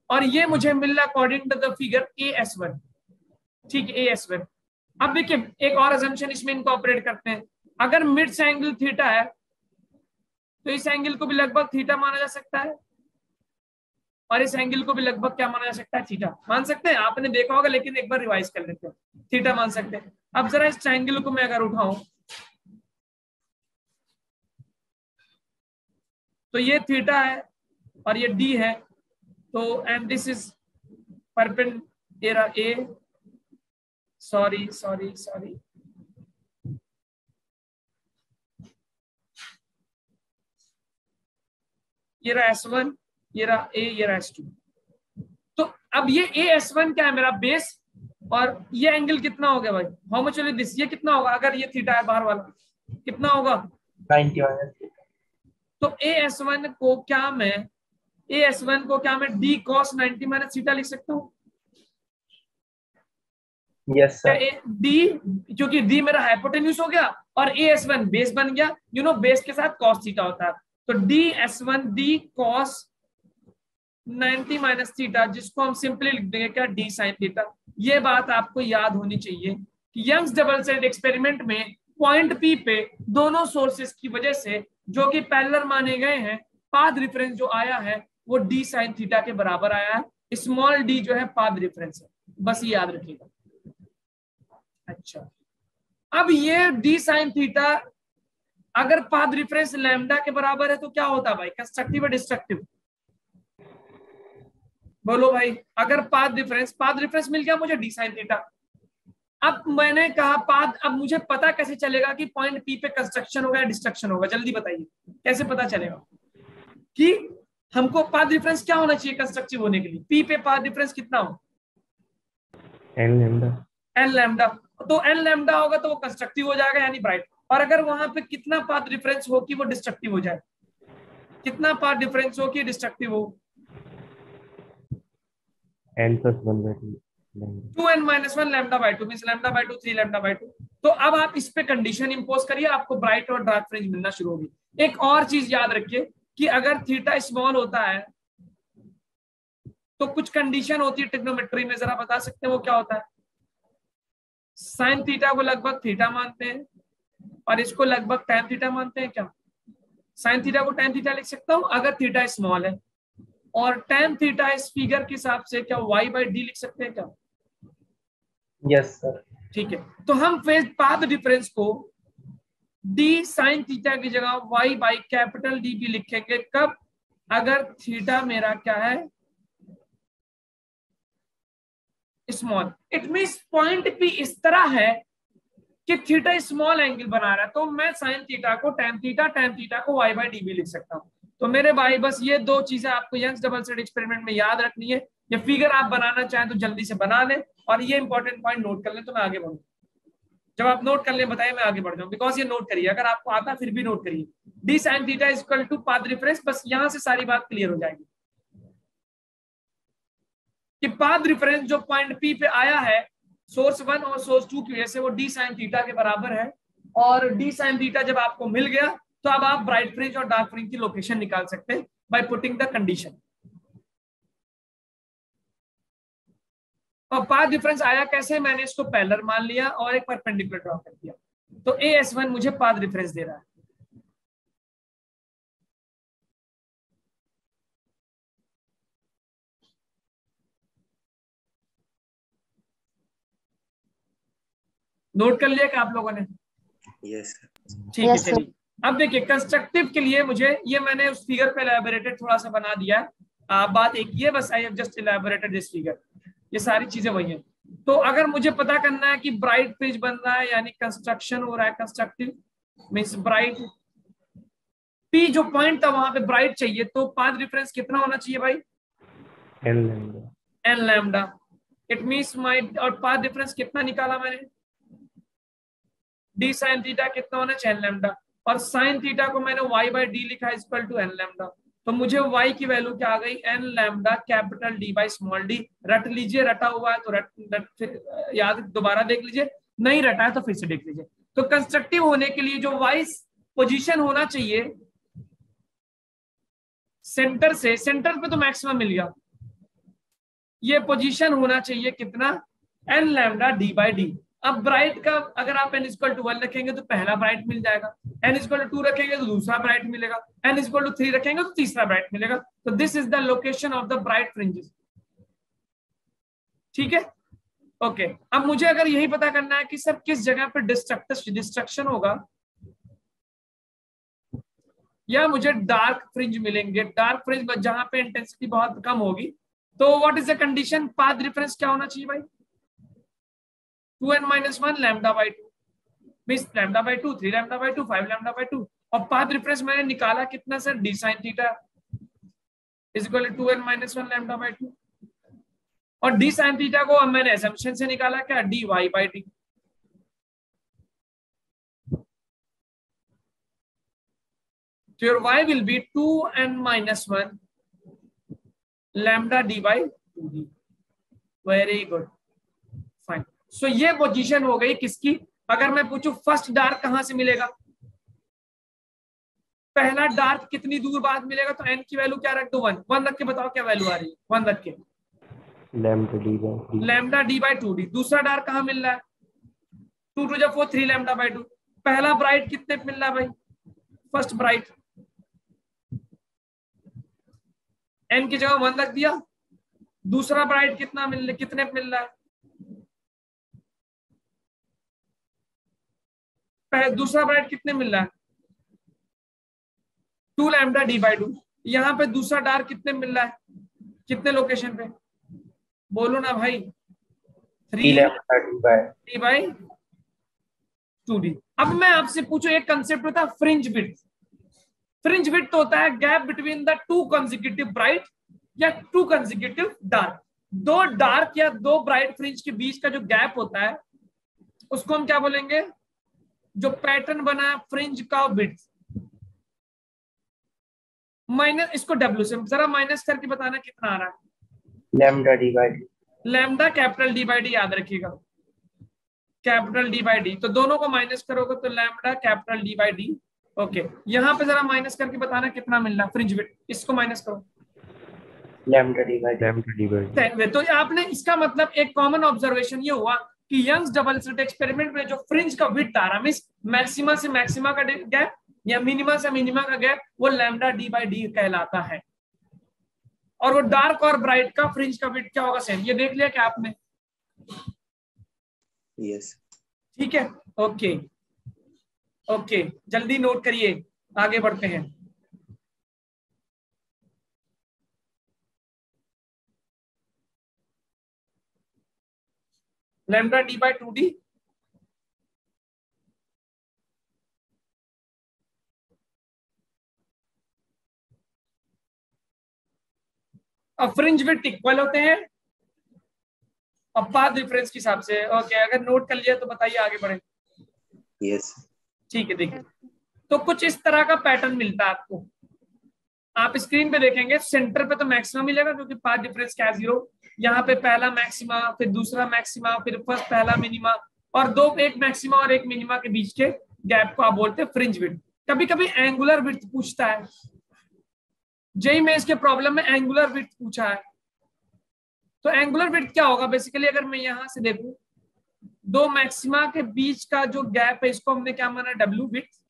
A: और ये मुझे मिल रहा according to the figure AS1, ठीक है, AS1। अब देखिए एक और अजम्पशन इसमें इनकॉर्पोरेट करते हैं, अगर मिड एंगल थीटा है तो इस एंगल को भी लगभग थीटा माना जा सकता है, और इस एंगल को भी लगभग क्या माना जा सकता है, थीटा मान सकते हैं। आपने देखा होगा, लेकिन एक बार रिवाइज कर लेते हैं, थीटा मान सकते हैं। अब जरा इस ट्रायंगल को मैं अगर उठाऊं तो ये थीटा है और ये डी है, तो and this is perpendicular A, sorry, ये रहा S1, ये रहा A, ये रहा S2। तो अब ये AS1 क्या है, मेरा बेस, और ये एंगल कितना हो गया भाई, हाउ मच विल दिस, ये कितना होगा, अगर ये थीटा है बाहर वाला, कितना होगा
B: 90
A: तो AS1 को क्या मैं D cos 90 माइनस थीटा लिख सकता हूँ।
B: Yes sir.
A: D, क्योंकि D मेरा हाइपोटेन्यूज हो गया और AS1 बेस बन गया, बेस के साथ cos थीटा होता है, तो DS1 D cos 90 minus theta, जिसको हम सिंपली लिख देंगे क्या, D sin थीटा। ये बात आपको याद होनी चाहिए कि यंग्स डबल स्लिट एक्सपेरिमेंट में पॉइंट P पे दोनों सोर्सेस की वजह से जो कि पैरेलल माने गए हैं, पाथ रिफरेंस जो आया है वो D sin थीटा के बराबर आया है। स्मॉल d जो है पाथ रिफरेंस है, बस ये याद रखिएगा। अच्छा, अब ये D sin थीटा अगर पाथ रिफरेंस लैम्डा के बराबर है तो क्या होता है भाई, कंस्ट्रक्टिव या डिस्ट्रक्टिव, बोलो भाई। अगर पाथ डिफरेंस मिल गया मुझे D sin थीटा। अब मैंने कहा पाथ, अब मुझे पता कैसे चलेगा कि पॉइंट P पे कंस्ट्रक्शन होगा या डिस्ट्रक्शन होगा, जल्दी बताइए कैसे पता चलेगा कि हमको पाथ डिफरेंस क्या होना चाहिए कंस्ट्रक्टिव होने के लिए, P पे पाथ डिफरेंस कितना हो, n लैम्डा। तो n लैम्डा होगा तो वो कंस्ट्रक्टिव हो जाएगा यानी ब्राइट, और अगर वहां पे कितना पाथ डिफरेंस हो कि वो डिस्ट्रक्टिव हो जाए, कितना पाथ डिफरेंस हो कि डिस्ट्रक्टिव हो,
B: n+1/2
A: 2n - 1 λ/2 मींस λ/2 3 λ/2। तो अब आप इस पे कंडीशन इंपोज करिए, आपको ब्राइट और डार्क फ्रिंज मिलना शुरू होगी। एक और चीज याद रखिए कि अगर थीटा स्मॉल होता है तो कुछ कंडीशन होती है ट्रिग्नोमेट्री में, जरा बता सकते हैं वो क्या होता है। साइन थीटा को लगभग थीटा मानते हैं और इसको लगभग tan थीटा मानते हैं क्या, साइन थीटा को tan थीटा लिख सकता हूं अगर थीटा स्मॉल है, और tan थीटा इस फिगर के हिसाब से क्या y/d लिख सकते हैं क्या,
B: यस सर।
A: ठीक है। तो हम फेज पाथ डिफरेंस को d sin थीटा की जगह y/कैपिटल D भी लिखेंगे, कब, अगर थीटा मेरा क्या है small. It means point P इस तरह है कि थीटा स्मॉल एंगल बना रहा है, तो मैं साइन थीटा को tan थीटा को y/d भी लिख सकता हूं। तो मेरे भाई बस ये दो चीजें आपको यंग्स डबल स्लिट एक्सपेरिमेंट में याद रखनी है। ये फिगर आप बनाना चाहें तो जल्दी से बना लें और ये इंपॉर्टेंट पॉइंट नोट कर लें, तो मैं आगे बढ़ूं। जब आप नोट कर लें बताइए, मैं आगे बढ़ जाऊं, बिकॉज ये नोट करिए, अगर आपको आता फिर भी नोट करिए। d sin theta is equal to path difference, बस यहां से सारी बात क्लियर हो जाएगी कि पाथ डिफरेंस जो पॉइंट P पे आया है सोर्स 1 और सोर्स 2 की वजह से, वो d sin थीटा के बराबर है। और d sin थीटा जब आपको मिल गया तो अब आप ब्राइट फ्रिंज और डार्क फ्रिंज की लोकेशन निकाल सकते हैं बाय पुटिंग द कंडीशन। और पाथ डिफरेंस आया कैसे, मैंने इसको पैरेलल मान लिया और एक परपेंडिकुलर ड्रॉ कर दिया, तो AS1 मुझे पाथ डिफरेंस दे रहा है। नोट कर लिया क्या आप लोगों ने,
C: यस
A: ठीक है। चलिए अब देखिए कंस्ट्रक्टिव के लिए मुझे, ये मैंने उस फिगर पे इलैबोरेटेड थोड़ा सा बना दिया है, बात एक ये, बस I have just elaborated this figure, ये सारी चीजें वही हैं। तो अगर मुझे पता करना है कि ब्राइट फ्रिंज बन रहा है यानी कंस्ट्रक्शन हो रहा है, कंस्ट्रक्टिव मींस ब्राइट P जो पॉइंट था वहां पे ब्राइट चाहिए, तो पाथ डिफरेंस कितना होना चाहिए भाई, n lambda. It means my, और पाथ डिफरेंस कितना निकाला मैंने, d sin थीटा कितना होना चाहिए n लैम्डा, और sin थीटा को मैंने y/d लिखा is equal to n lambda. तो मुझे y की वैल्यू क्या आ गई, n lambda capital D by small d। रट लीजिए, रटा हुआ है तो फिर याद दोबारा देख लीजिए, नहीं रटा है तो फिर से देख लीजिए। तो कंस्ट्रक्टिव होने के लिए जो y पोजीशन होना चाहिए सेंटर से, सेंटर पे तो मैक्सिमम मिल गया, ये पोजीशन होना चाहिए कितना, n lambda d by D. अब ब्राइट का अगर आप n इक्वल टू 1 रखेंगे तो पहला ब्राइट मिल जाएगा, n इक्वल टू 2 रखेंगे तो दूसरा ब्राइट मिलेगा, n इक्वल टू 3 रखेंगे तो तीसरा ब्राइट मिलेगा। तो this is the location of the bright fringes. ठीक है, ओके। अब मुझे अगर यही पता करना है कि सर किस जगह पर डिस्ट्रक्शन होगा या मुझे डार्क फ्रिंज मिलेंगे, डार्क फ्रिंज जहां पे इंटेंसिटी बहुत कम होगी, तो what is the condition, path difference क्या होना चाहिए भाई, 2n-1 lambda by 2 means lambda by 2, 3 lambda by 2, 5 lambda by 2। और पाथ डिफरेंस मैंने निकाला कितना sir, d sin theta is equal to 2n-1 lambda by 2। और d sin थीटा को अब मैंने असम्पशन से निकाला क्या, dy by D. So your y will be 2n-1 lambda d by 2d। Very good, fine. So ये position हो गई किसकी। अगर मैं पूछूं फर्स्ट डार्क कहां से मिलेगा, पहला डार्क कितनी दूर बाद मिलेगा, तो n की वैल्यू क्या रख दो, 1 रख के बताओ क्या वैल्यू आ रही है, 1 रख के लैम्डा डी बाई 2d। दूसरा डार्क कहां मिल रहा है, 2 टू 4 3 लैम्डा बाई 2। पहला ब्राइट कितने मिल रहा है भाई, फर्स्ट ब्राइट, n की जगह 1 रख दिया। दूसरा ब्राइट कितने मिल रहा है, दूसरा ब्राइट कितने मिल रहा है, 2 लैम्डा डी बाई 2। यहाँ पे दूसरा डार्क कितने मिल रहा है, कितने लोकेशन पे, बोलो ना भाई, 3 लैम्डा डी बाई 2d। अब मैं आपसे पूछूं, एक कंसेप्ट होता है फ्रिंज विड्थ। फ्रिंज विड्थ होता है gap between the two consecutive bright या टू कंसेक्यूटिव डार्क। दो डार्क या दो ब्राइट फ्रिंज के बीच का जो गैप होता है उसको हम क्या बोलेंगे, जो पैटर्न बना है फ्रिंज का विड्थ माइनस, इसको डब्ल्यू से जरा माइनस करके बताना कितना आ रहा है,
B: lambda D by D,
A: lambda capital D by D याद रखिएगा, कैपिटल डी बाई डी। तो दोनों को माइनस करोगे तो lambda capital D by D. Okay, यहाँ पे जरा माइनस करके बताना कितना मिल रहा है फ्रिंज विड्थ, इसको माइनस करो,
B: लैम्डा डी बाई डी।
A: तो आपने इसका मतलब एक कॉमन ऑब्जर्वेशन ये हुआ कि यंग्स डबल स्लिट एक्सपेरिमेंट में जो फ्रिंज का विड्थ आ रहा मींस मैक्सिमा से मैक्सिमा का गैप या मिनिमा से मिनिमा का गैप, वो लैम्डा डी बाई डी कहलाता है। और वो डार्क और ब्राइट का फ्रिंज का विड्थ क्या होगा, सेम। ये देख लिया क्या आपने,
B: यस।
A: ठीक है, ओके ओके, जल्दी नोट करिए, आगे बढ़ते हैं। लैम्डा डी बाई 2d और फ्रिंज विड्थ इक्वल होते हैं और पाथ डिफरेंस के हिसाब से। ओके, अगर नोट कर लिया तो बताइए, आगे बढ़े।
B: यस,
A: ठीक है, देखिए तो कुछ इस तरह का पैटर्न मिलता है आपको, आप स्क्रीन पे देखेंगे सेंटर पे तो मैक्सिमम मिलेगा क्योंकि पाथ डिफरेंस क्या है, 0। यहाँ पे पहला मैक्सिमा, फिर दूसरा मैक्सिमा, फिर फर्स्ट पहला मिनिमा, और दो, एक मैक्सिमा और एक मिनिमा के बीच के गैप को आप बोलते हैं फ्रिंज विड्थ। कभी कभी एंगुलर विड्थ पूछता है, जेई में इसके प्रॉब्लम में एंगुलर विड्थ पूछा है। तो एंगुलर विड्थ क्या होगा, बेसिकली अगर मैं यहां से देखूं, दो मैक्सिमा के बीच का जो गैप है इसको हमने क्या माना, डब्ल्यू विड्थ,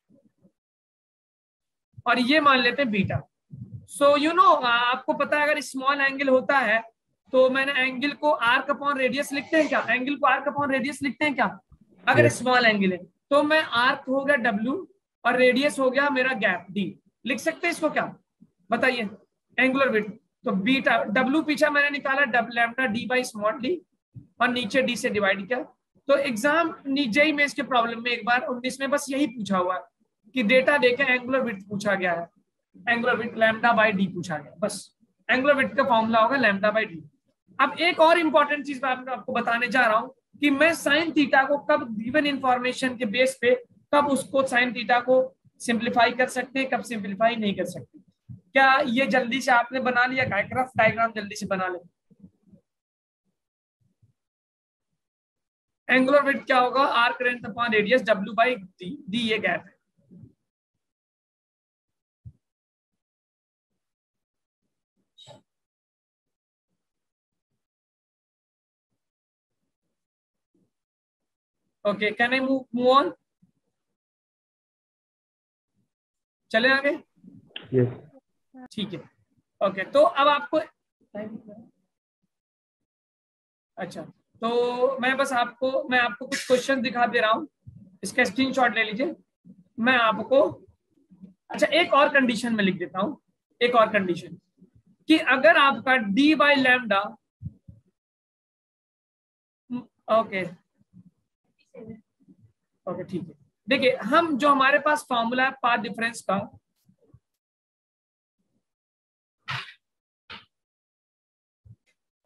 A: और ये मान लेते हैं बीटा। सो यू नो, आपको पता है अगर स्मॉल एंगल होता है तो मैंने एंगल को आर्क अपॉन रेडियस लिखते हैं क्या, एंगल को आर्क अपॉन रेडियस लिखते हैं क्या, अगर स्मॉल एंगल है तो मैं आर्क हो गया W और रेडियस हो गया मेरा गैप D, लिख सकते हैं इसको क्या, बताइए, एंगुलर विड्थ। तो बीटा W पीछा मैंने निकाला lambda D by small d और नीचे D से डिवाइड किया। तो एग्जाम जेईई में इसके प्रॉब्लम में एक बार 19 में बस यही पूछा हुआ है कि डेटा देके एंगुलर विड्थ पूछा गया है, angular width lambda by D पूछा गया, बस एंगुलर विड्थ का फॉर्मूला होगा लैम्डा बाई डी। अब एक और इंपॉर्टेंट चीज मैं आपको बताने जा रहा हूं कि मैं साइन थीटा को कब गिवन इंफॉर्मेशन के बेस पे कब उसको साइन थीटा को सिंप्लीफाई कर सकते हैं, कब सिंप्लीफाई नहीं कर सकते। क्या ये जल्दी से आपने बना लिया, रफ डायग्राम जल्दी से बना ले। एंगुलर विड्थ क्या होगा, arc length upon radius W by D, ये गैप है। Okay, can I move on? चले आगे? ठीक है। ओके, तो अब आपको अच्छा, तो मैं आपको कुछ क्वेश्चन दिखा दे रहा हूं, इसका स्क्रीनशॉट ले लीजिए। मैं आपको अच्छा एक और कंडीशन में लिख देता हूं, एक और कंडीशन कि अगर आपका d by lambda, okay okay ठीक है। देखिए, हम जो हमारे पास फॉर्मूला है पाथ डिफरेंस का,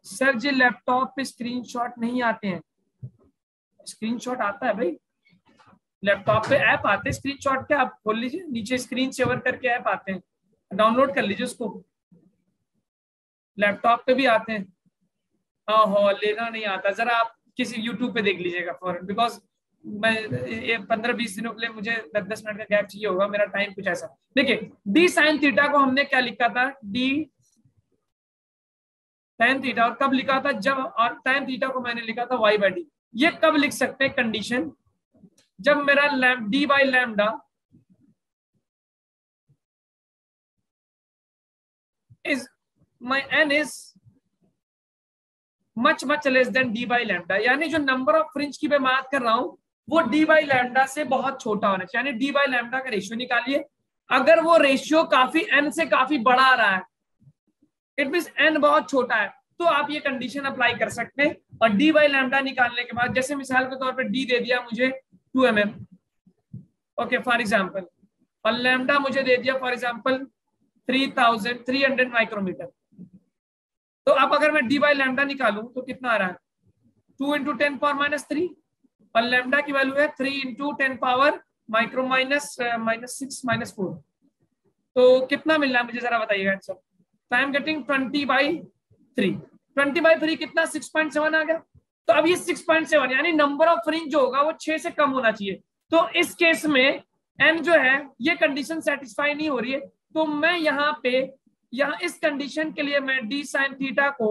A: सर जी लैपटॉप पे स्क्रीनशॉट नहीं आते हैं। स्क्रीनशॉट आता है भाई, लैपटॉप पे ऐप आते हैं स्क्रीनशॉट के, आप खोल लीजिए, नीचे स्क्रीन सेवर करके ऐप आते हैं, डाउनलोड कर लीजिए उसको। लैपटॉप पे भी आते हैं। हाँ, लेना नहीं आता, जरा आप किसी यूट्यूब पे देख लीजिएगा फॉरन, बिकॉज मैं ये 15-20 दिनों के लिए मुझे 10-10 मिनट का गैप चाहिए होगा, मेरा टाइम कुछ ऐसा। देखिए, डी साइन थीटा को हमने क्या लिखा था, डी tan थीटा, और कब लिखा था, जब, और tan थीटा को मैंने लिखा था y बाई डी। ये कब लिख सकते हैं कंडीशन, जब मेरा D by lambda is my N is much much less than D by lambda, यानी जो नंबर ऑफ फ्रिंज की मैं बात कर रहा हूं वो डी बाई लैम्डा से बहुत छोटा होना चाहिए, यानी डी बाई लैम्डा का रेशियो निकालिए। अगर वो रेशियो काफी एन से काफी बड़ा आ रहा है, इट मीन एन बहुत छोटा है, तो आप ये कंडीशन अप्लाई कर सकते हैं। और डी बाई लैम्डा निकालने के बाद, जैसे मिसाल के तौर पे डी दे दिया मुझे 2 mm, ओके फॉर एग्जांपल, और लैम्डा मुझे दे दिया फॉर एग्जांपल 3300 माइक्रोमीटर। तो अब अगर मैं डी बाई लैम्डा निकालूं तो कितना आ रहा है, 2 × 10⁻³ और लैम्डा की वैल्यू है 3 × 10 पावर माइक्रो -6 -4। तो कितना मिल रहा है मुझे जरा बताइएगा आंसर। तो आई एम गेटिंग 20/3। 20/3 कितना, 6.7 आ गया। तो अब ये 6.7 यानी नंबर ऑफ फ्रिंज जो होगा वो 6 से कम होना चाहिए। तो इस केस में n जो है ये कंडीशन सेटिस्फाई नहीं हो रही है, तो मैं यहाँ इस कंडीशन के लिए मैं डी साइन थीटा को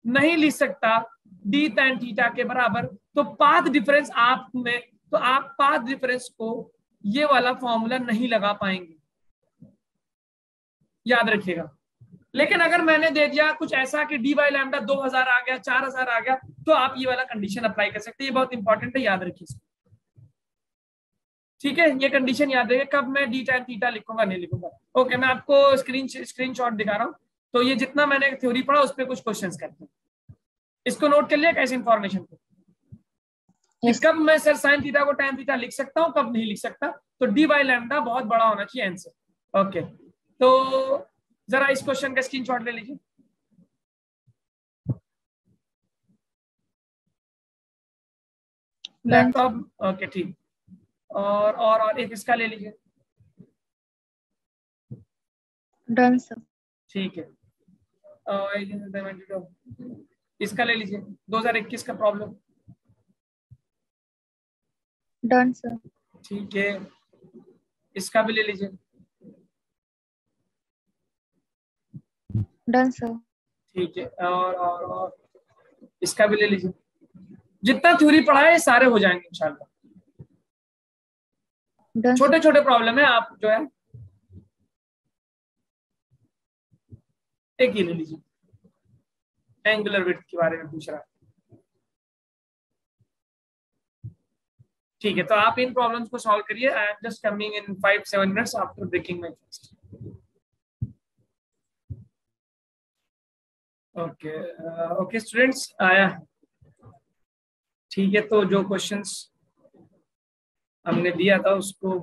A: नहीं लिख सकता डी tan थीटा के बराबर। तो पाथ डिफरेंस आप पाथ डिफरेंस को ये वाला फॉर्मूला नहीं लगा पाएंगे, याद रखिएगा। लेकिन अगर मैंने दे दिया कुछ ऐसा कि डी बाई लैम्डा 2000 आ गया, 4000 आ गया, तो आप ये वाला कंडीशन अप्लाई कर सकते हैं। ये बहुत इंपॉर्टेंट है, याद रखिए। ठीक है, ये कंडीशन याद रखिए, कब मैं डी tan थीटा लिखूंगा नहीं लिखूंगा। ओके, मैं आपको स्क्रीनशॉट दिखा रहा हूँ। तो ये जितना मैंने थ्योरी पढ़ा उस पर कुछ क्वेश्चंस करते हैं, इसको नोट कर लिया कैसे इंफॉर्मेशन को, yes. कब मैं सर साइन थीटा को tan थीटा लिख सकता हूँ, कब नहीं लिख सकता। तो डी बाई लैम्डा बहुत बड़ा होना चाहिए एन से। ओके, तो जरा इस क्वेश्चन का स्क्रीनशॉट ले लीजिए। लैपटॉप, ओके ठीक। और एक इसका ले लीजिए।
C: Done sir.
A: ठीक है, इसका ले लीजिए 2021 का प्रॉब्लम।
C: Done sir.
A: ठीक है, इसका भी ले लीजिए।
C: Done sir.
A: ठीक है, और इसका भी ले लीजिए। जितना थ्योरी पढ़ा है सारे हो जाएंगे इंशाल्लाह। छोटे छोटे प्रॉब्लम है, आप जो है एक ही ले लीजिए, एंगुलर विड्थ के बारे में पूछ रहा है। ठीक है, तो आप इन प्रॉब्लम्स को सॉल्व करिए। I am just coming in 5-7 minutes after breaking my fast. Okay students, आया। ठीक है, तो जो क्वेश्चंस हमने दिया था उसको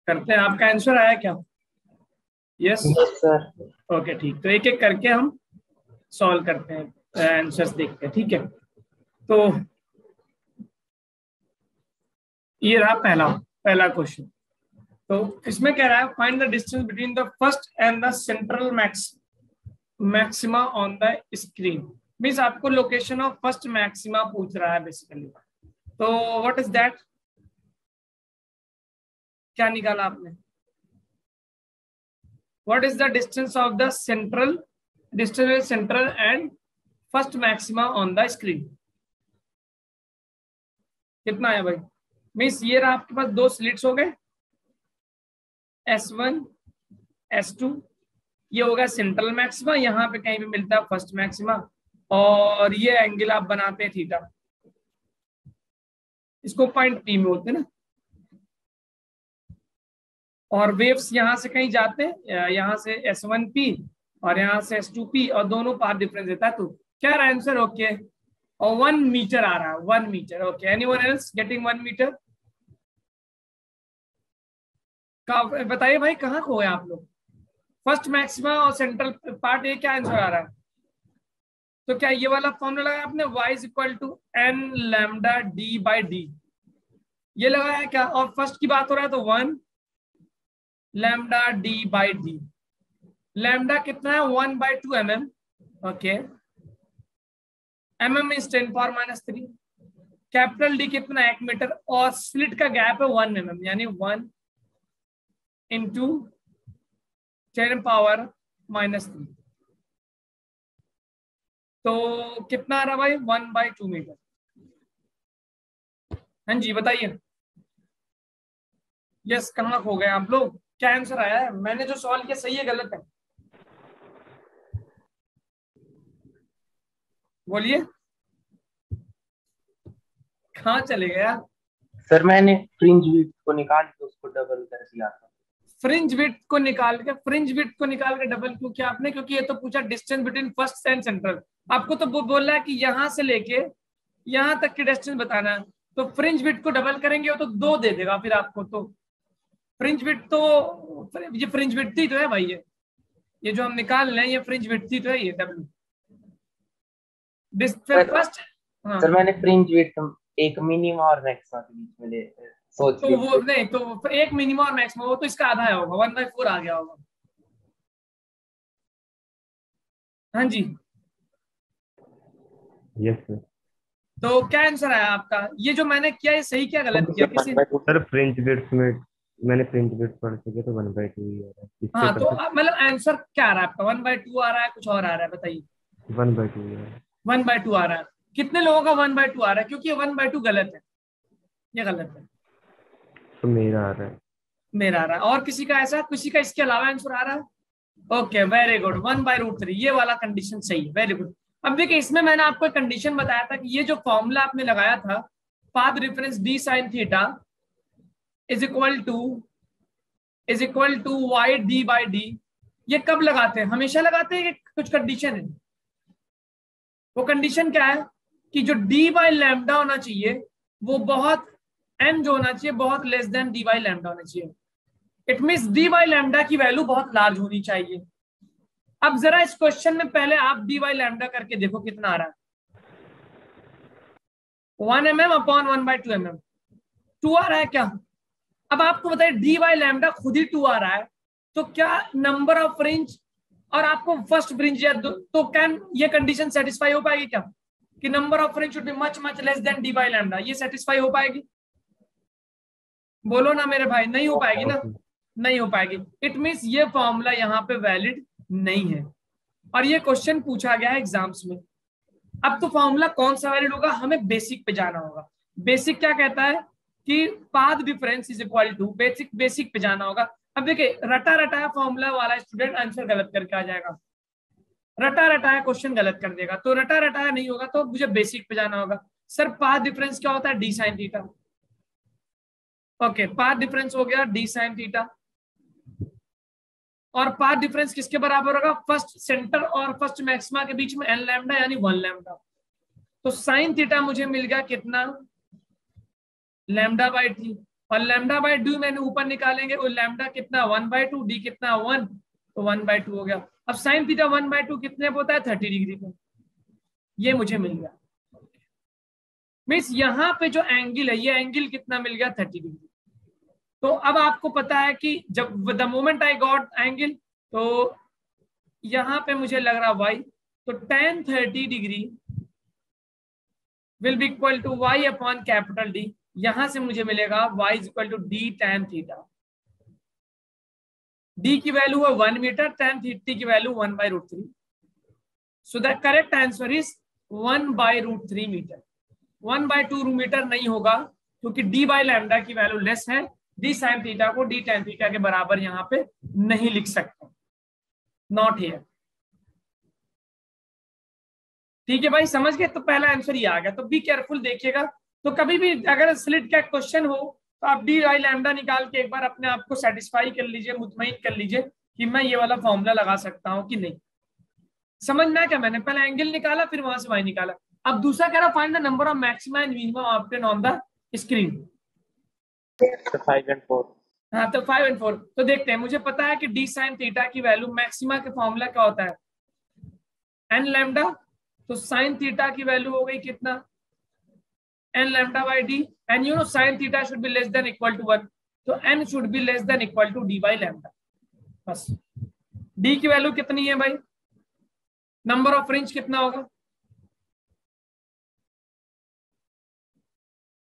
A: करते हैं। आपका आंसर आया क्या? Yes
B: sir.
A: ओके ठीक, तो एक एक करके हम सॉल्व करते हैं, आंसर्स देखते हैं। ठीक है, तो ये रहा पहला क्वेश्चन। तो इसमें कह रहा है find the distance between the first and the central maxima on the screen. Means आपको लोकेशन ऑफ फर्स्ट मैक्सिमा पूछ रहा है बेसिकली। तो व्हाट इज दैट, क्या निकाला आपने? What is the distance of the central and first maxima on the screen? कितना है भाई? मीन्स ये रहा आपके पास दो स्लिट्स हो गए, S1 S2, ये हो गया सेंट्रल मैक्सिमा, यहाँ पे कहीं भी मिलता है फर्स्ट मैक्सिमा, और ये एंगल आप बनाते हैं थीटा, इसको पॉइंट P में बोलते हैं ना। और वेव्स यहाँ से कहीं जाते हैं, यहाँ से S1P और यहाँ से S2P, और दोनों पाथ डिफरेंस देता है। तो क्या रहा आंसर? ओके, और 1 मीटर आ रहा है, 1 metre. Okay, anyone else getting 1 metre? बताइए भाई, कहाँ खो गए आप लोग? फर्स्ट मैक्सिमा और सेंट्रल पार्ट, ये क्या आंसर आ रहा है? तो क्या ये वाला फॉर्मूला लगाया आपने, y is equal to n lambda d/d, ये लगाया क्या? और फर्स्ट की बात हो रहा है तो 1 लैम्डा d/d, लैम्डा कितना है? 1/2 mm। Okay, mm is 10⁻³ capital D कितना है? 1 मीटर, और स्लिट का गैप है 1 mm, यानी 1 इंटू 10⁻³ तो कितना आ रहा भाई? 1/2 मीटर। हाँ जी बताइए, यस, कहाँ खो गए आप लोग? क्या आंसर आया है? मैंने जो सॉल्व किया सही है गलत है? बोलिए, कहाँ चले गया?
B: सर मैंने फ्रिंज विड्थ को निकाल के उसको डबल कर दिया था।
A: फ्रिंज विड्थ को निकाल के डबल क्यों किया आपने? क्योंकि ये तो पूछा distance between first and central, आपको तो वो बोल रहा है कि यहाँ से लेके यहाँ तक की डिस्टेंस बताना है, तो फ्रिंज विड्थ को डबल करेंगे वो तो 2 दे देगा फिर आपको। तो फ्रिंज विड्थ तो ये फ्रिंज विड्थ ही तो है भाई, ये जो हम निकाल रहे हैं ये फ्रिंज विड्थ ही तो है, ये W फर्स्ट। हाँ,
B: सर मैंने फ्रिंज विड्थ एक मिनिमम और मैक्सिमम के बीच में ले सोच
A: तो वो नहीं, तो एक मिनिमम और मैक्सिमम, वो तो इसका आधा होगा, 1/4 आ गया होगा। हाँ जी,
D: यस सर।
A: तो क्या आंसर आया आपका? ये जो मैंने किया ये सही क्या गलत किया किसी?
D: सर फ्रिंज विड्थ में मैंने फ्रिंज विड्थ पढ़ सके तो 1/2 ही आ रहा है।
A: हाँ, तो मतलब आंसर क्या आ रहा है आपका? 1/2 आ रहा है, कुछ और आ रहा है? बताइए।
D: 1/2 ही है।
A: 1/2 आ रहा है। कितने लोगों का 1/2 आ रहा है? क्योंकि 1/2 गलत है, ये गलत है।
D: तो मेरा आ रहा है।
A: मेरा आ रहा है, और किसी का ऐसा, किसी का इसके अलावा आंसर आ रहा है? ओके, वेरी गुड, 1/√3, ये वाला कंडीशन सही है, वेरी गुड। अब देखिए, इसमें मैंने आपको कंडीशन बताया था कि ये जो फॉर्मूला आपने लगाया था, path reference d sin theta is equal to y d/d, ये कब लगाते हैं? हमेशा लगाते हैं कि कुछ कंडीशन है? वो कंडीशन क्या है कि जो d/λ होना चाहिए वो बहुत n जो होना चाहिए बहुत लेस देन d/λ होना चाहिए। इट मींस d/λ की वैल्यू बहुत लार्ज होनी चाहिए। अब जरा इस क्वेश्चन में पहले आप d/λ करके देखो कितना आ रहा है। 1 mm अपॉन 1/2 mm, 2 आ रहा है क्या? अब आपको बताइए d/λ खुद ही 2 आ रहा है, तो क्या नंबर ऑफ फ्रिंज और आपको फर्स्ट फ्रिंज या तो कैन ये कंडीशन सेटिस्फाई हो पाएगी क्या कि number of fringe should be much much less then d/λ? ये सेटिस्फाई हो पाएगी? बोलो ना मेरे भाई, नहीं हो पाएगी ना? नहीं हो पाएगी। इट मींस ये फॉर्मूला यहाँ पे वैलिड नहीं है, और ये क्वेश्चन पूछा गया है एग्जाम्स में। अब तो फॉर्मूला कौन सा वैलिड होगा? हमें बेसिक पे जाना होगा। बेसिक क्या कहता है कि path difference is equal to, basic पे जाना होगा। अब देखिए, रटा रटाया फॉर्मूला वाला स्टूडेंट आंसर गलत करके आ जाएगा, रटा रटाया क्वेश्चन गलत कर देगा। तो रटा रटाया नहीं होगा, तो मुझे बेसिक पे जाना होगा। सर पाथ डिफरेंस क्या होता है? d sin theta. Okay, path difference हो गया d sin थीटा, और पाथ डिफरेंस किसके बराबर होगा? फर्स्ट सेंटर और फर्स्ट मैक्सिमा के बीच में n लैम्डा, यानी 1 लैम्डा। तो साइन थीटा मुझे मिल गया कितना? λ/3, और λ/2 मैंने ऊपर निकालेंगे, वो लैम्डा कितना? 1/2, d कितना? 1, तो 1/2 हो गया। अब साइन थीटा 1/2 कितने पे होता है? 30 डिग्री पे। ये मुझे मिल गया। मीन्स यहाँ पे जो एंगल है, ये एंगल कितना मिल गया? 30 डिग्री। तो अब आपको पता है कि जब the moment I got angle, तो यहां पे मुझे लग रहा y, तो tan 30 degree will be equal to y upon capital D। यहां से मुझे मिलेगा y is equal to d tan theta. D की वैल्यू है 1 मीटर, tan थीटा की value 1/√3। So the correct answer is 1/√3 metre. 1/2 metre नहीं होगा, क्योंकि डी बाई लैम्डा की वैल्यू लेस है, डी साइन थीटा को डी टेन थीटा के बराबर यहाँ पे नहीं लिख सकते, नॉट हियर। ठीक है भाई, समझ गए? तो पहला आंसर ये आ गया। तो बी केयरफुल देखिएगा। तो कभी भी अगर स्लिट का क्वेश्चन हो तो आप डी बाई लैम्डा निकाल के एक बार अपने आप को सेटिस्फाई कर लीजिए, मुतमईन कर लीजिए कि मैं ये वाला फॉर्मूला लगा सकता हूँ कि नहीं। समझ में क्या? मैंने पहले एंगल निकाला, फिर वहां से वाई निकाला। अब दूसरा कह रहा find the number of maxima and minimum obtain on the screen.
B: 5 and 4।
A: हाँ, तो 5 और 4 तो देखते हैं। मुझे पता है कि डी साइन थीटा की वैल्यू मैक्सिमा के फॉर्मूला क्या होता है, एन लैम्डा। तो साइन थीटा की वैल्यू हो गई कितना, N lambda by D. And you know sine theta should be less than equal to 1, तो N should be less than equal to D by lambda. बस डी की value कितनी है भाई, नंबर ऑफ फ्रिंज कितना होगा,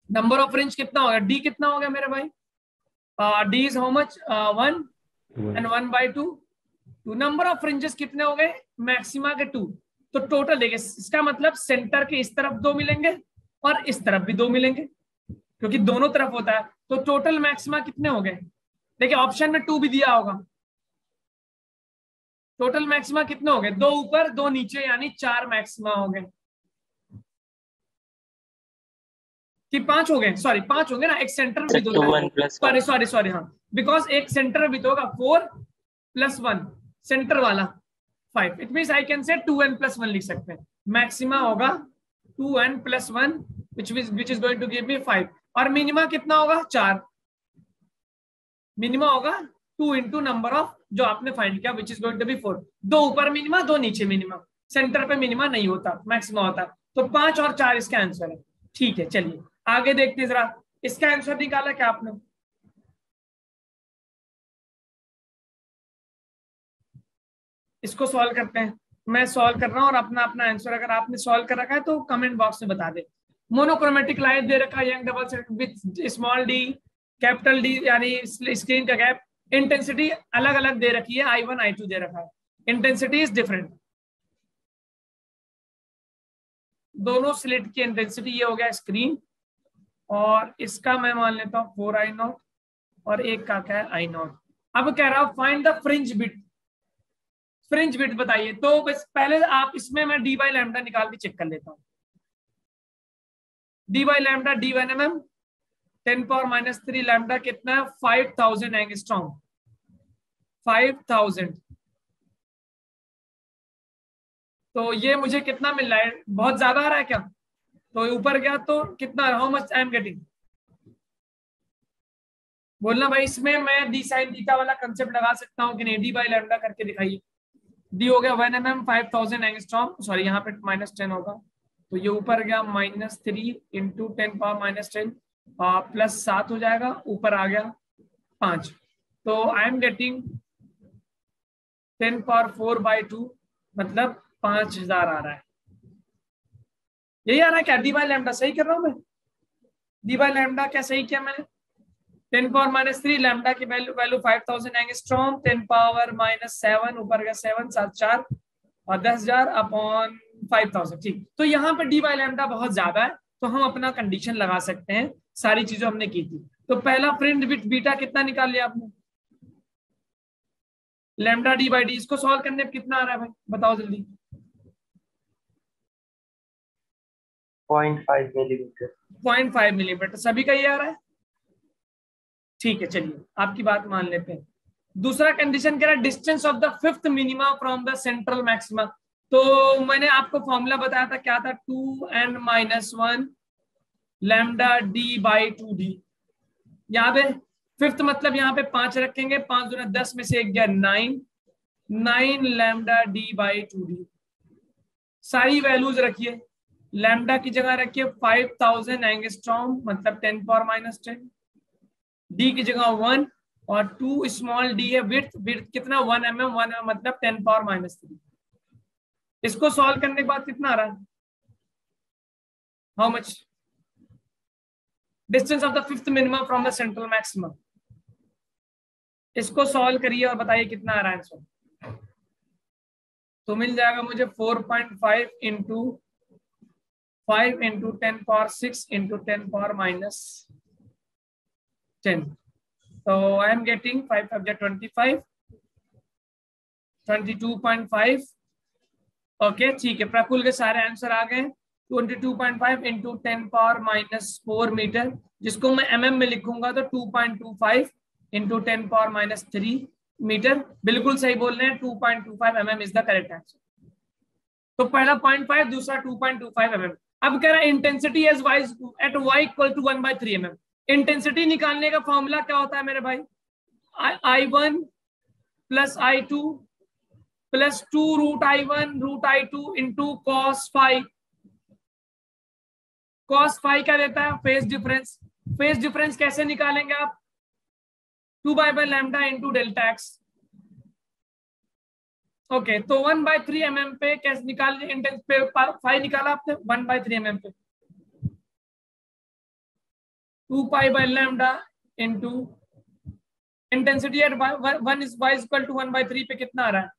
A: नंबर ऑफ फ्रिंज कितना होगा, डी कितना होगा मेरे भाई, D is how much 1 and 1 by 2। Number of fringes कितने हो गए, मैक्सिमा के 2। तो टोटल देखिए, इसका मतलब सेंटर के इस तरफ 2 मिलेंगे और इस तरफ भी 2 मिलेंगे, क्योंकि दोनों तरफ होता है। तो टोटल मैक्सिमा कितने हो गए, देखिए ऑप्शन में 2 भी दिया होगा। टोटल मैक्सिमा कितने हो गए, 2 ऊपर 2 नीचे, यानी 4 मैक्सिमा हो गए कि 5 हो गए, सॉरी 5 होंगे ना, एक सेंटर में भी तो होगा, सॉरी हाँ, बिकॉज एक सेंटर में भी तो होगा, 4 + 1 सेंटर वाला 5। इट मींस आई कैन से 2n + 1 लिख सकते हैं। मैक्सिमा होगा 2n + 1 which is going to give me 5। और मिनिमा कितना होगा, 4। मिनिमा होगा 2 into नंबर ऑफ जो आपने फाइंड किया which is going to be 4। 2 ऊपर मिनिमा 2 नीचे मिनिमा, सेंटर पे मिनिमा नहीं होता, मैक्सिमा होता। तो 5 और 4 इसका आंसर है। ठीक है, चलिए आगे देखते हैं जरा, इसका आंसर निकाला क्या आपने, इसको सॉल्व करते हैं। मैं सॉल्व कर रहा हूं और अपना अपना आंसर अगर आपने सॉल्व कर रखा है तो कमेंट बॉक्स में बता दे। मोनोक्रोमेटिक लाइट दे रखा है, young double slit with small D, capital D यानी स्क्रीन का गैप। इंटेंसिटी अलग अलग दे रखी है, I1 I2 दे रखा है, इंटेंसिटी इज डिफरेंट। दोनों स्लिट की इंटेंसिटी ये हो गया स्क्रीन, और इसका मैं मान लेता हूँ 4I0 और एक का क्या है I0। अब कह रहा हूं find the fringe bit. Fringe bit बताइए। तो बस पहले आप इसमें मैं डी बाई लैम्डा निकाल के चेक कर लेता हूँ। D by lambda D1 mm 10⁻³ lambda कितना है, 5000 एंगस्ट्रॉम, 5000। तो ये मुझे कितना मिल रहा है, बहुत ज्यादा आ रहा है क्या, तो ऊपर गया तो कितना, how much I am getting, बोलना भाई। इसमें मैं डी साइन थीटा वाला कंसेप्ट लगा सकता हूँ कि नहीं, डी बाई लैम्डा करके दिखाइए। डी हो गया 1 mm 5000 एंगस्ट्रॉम, सॉरी यहाँ पे -10 होगा, तो ये ऊपर गया -3 × 10⁻−10 +7 हो जाएगा, ऊपर आ गया 5। तो आई एम गेटिंग 10⁻4/2 मतलब 5000 आ रहा है। यही आ रहा है क्या, डी बाई लैम्डा सही कर रहा हूं मैं, डी बाई लैम्डा क्या सही किया मैंने, 10⁻³ लैम्डा की वैल्यू 5000 एंगस्ट्रॉम, 10⁻⁻7 ऊपर गया 7 7 4 और 10,000 अपॉन 5000। ठीक, तो यहाँ पे डी बाई लैम्डा बहुत ज्यादा है, तो हम अपना कंडीशन लगा सकते हैं। सारी चीजें हमने की थी। तो पहला फ्रिंज बिट बीटा कितना निकाल लिया आपने, लैम्डा डी बाई डी। इसको सॉल्व करने पे कितना आ रहा है भाई, बताओ जल्दी।
B: 0.5 मिलीमीटर।
A: 0.5 मिलीमीटर सभी का ये आ रहा है। ठीक है, चलिए आपकी बात मान लेते हैं। दूसरा कंडीशन कह रहा है distance of the fifth minima from the central maxima. तो मैंने आपको फॉर्मूला बताया था, क्या था, 2n-1 lambda D by 2d। याद है, फिफ्थ मतलब यहाँ पे 5 रखेंगे, 5 दूना 10 में से 1 गया 9 लैम्डा डी बाई 2d। सारी वैल्यूज रखिए, लैम्डा की जगह रखिए 5000 एंगस्ट्रॉम मतलब 10⁻10, डी की जगह 1 और 2 स्मॉल डी है, विड्थ कितना 1 mm मतलब 10⁻3। इसको सॉल्व करने के बाद कितना आ रहा है, how much, distance of the fifth minimum from the central maximum. इसको सॉल्व करिए और बताइए कितना आ रहा है आंसर। तो मिल जाएगा मुझे 4.5 × 5 × 10⁻6 × 10⁻⁻ 10. So I am getting 5 5 25, 22.5. Okay ठीक है, प्रकुल के सारे आंसर आ गए। 22.5 इंटू 10⁻⁻4 मीटर, जिसको मैं mm में लिखूंगा तो 2.25 इंटू 10⁻³ मीटर। बिल्कुल सही बोल रहे हैं, 2.25 mm is the correct answer. तो पहला 0.5, दूसरा 2.25 mm। अब कह रहा है intensity as y at y equal to 1/3 mm। Intensity निकालने का फॉर्मूला क्या होता है मेरे भाई? I1 plus I2 plus 2√I1√I2 into cos phi। cos phi क्या देता है? Phase difference. फेज डिफरेंस कैसे निकालेंगे आप? 2/λ इंटू डेल्टा एक्स। ओके, तो 1/3 mm पे कैसे निकाल इंटेंस पे फाई निकाला आपने? 1/3 mm पे 2π/λ into intensity at 1 is y equal to 1/3 पे कितना आ रहा है?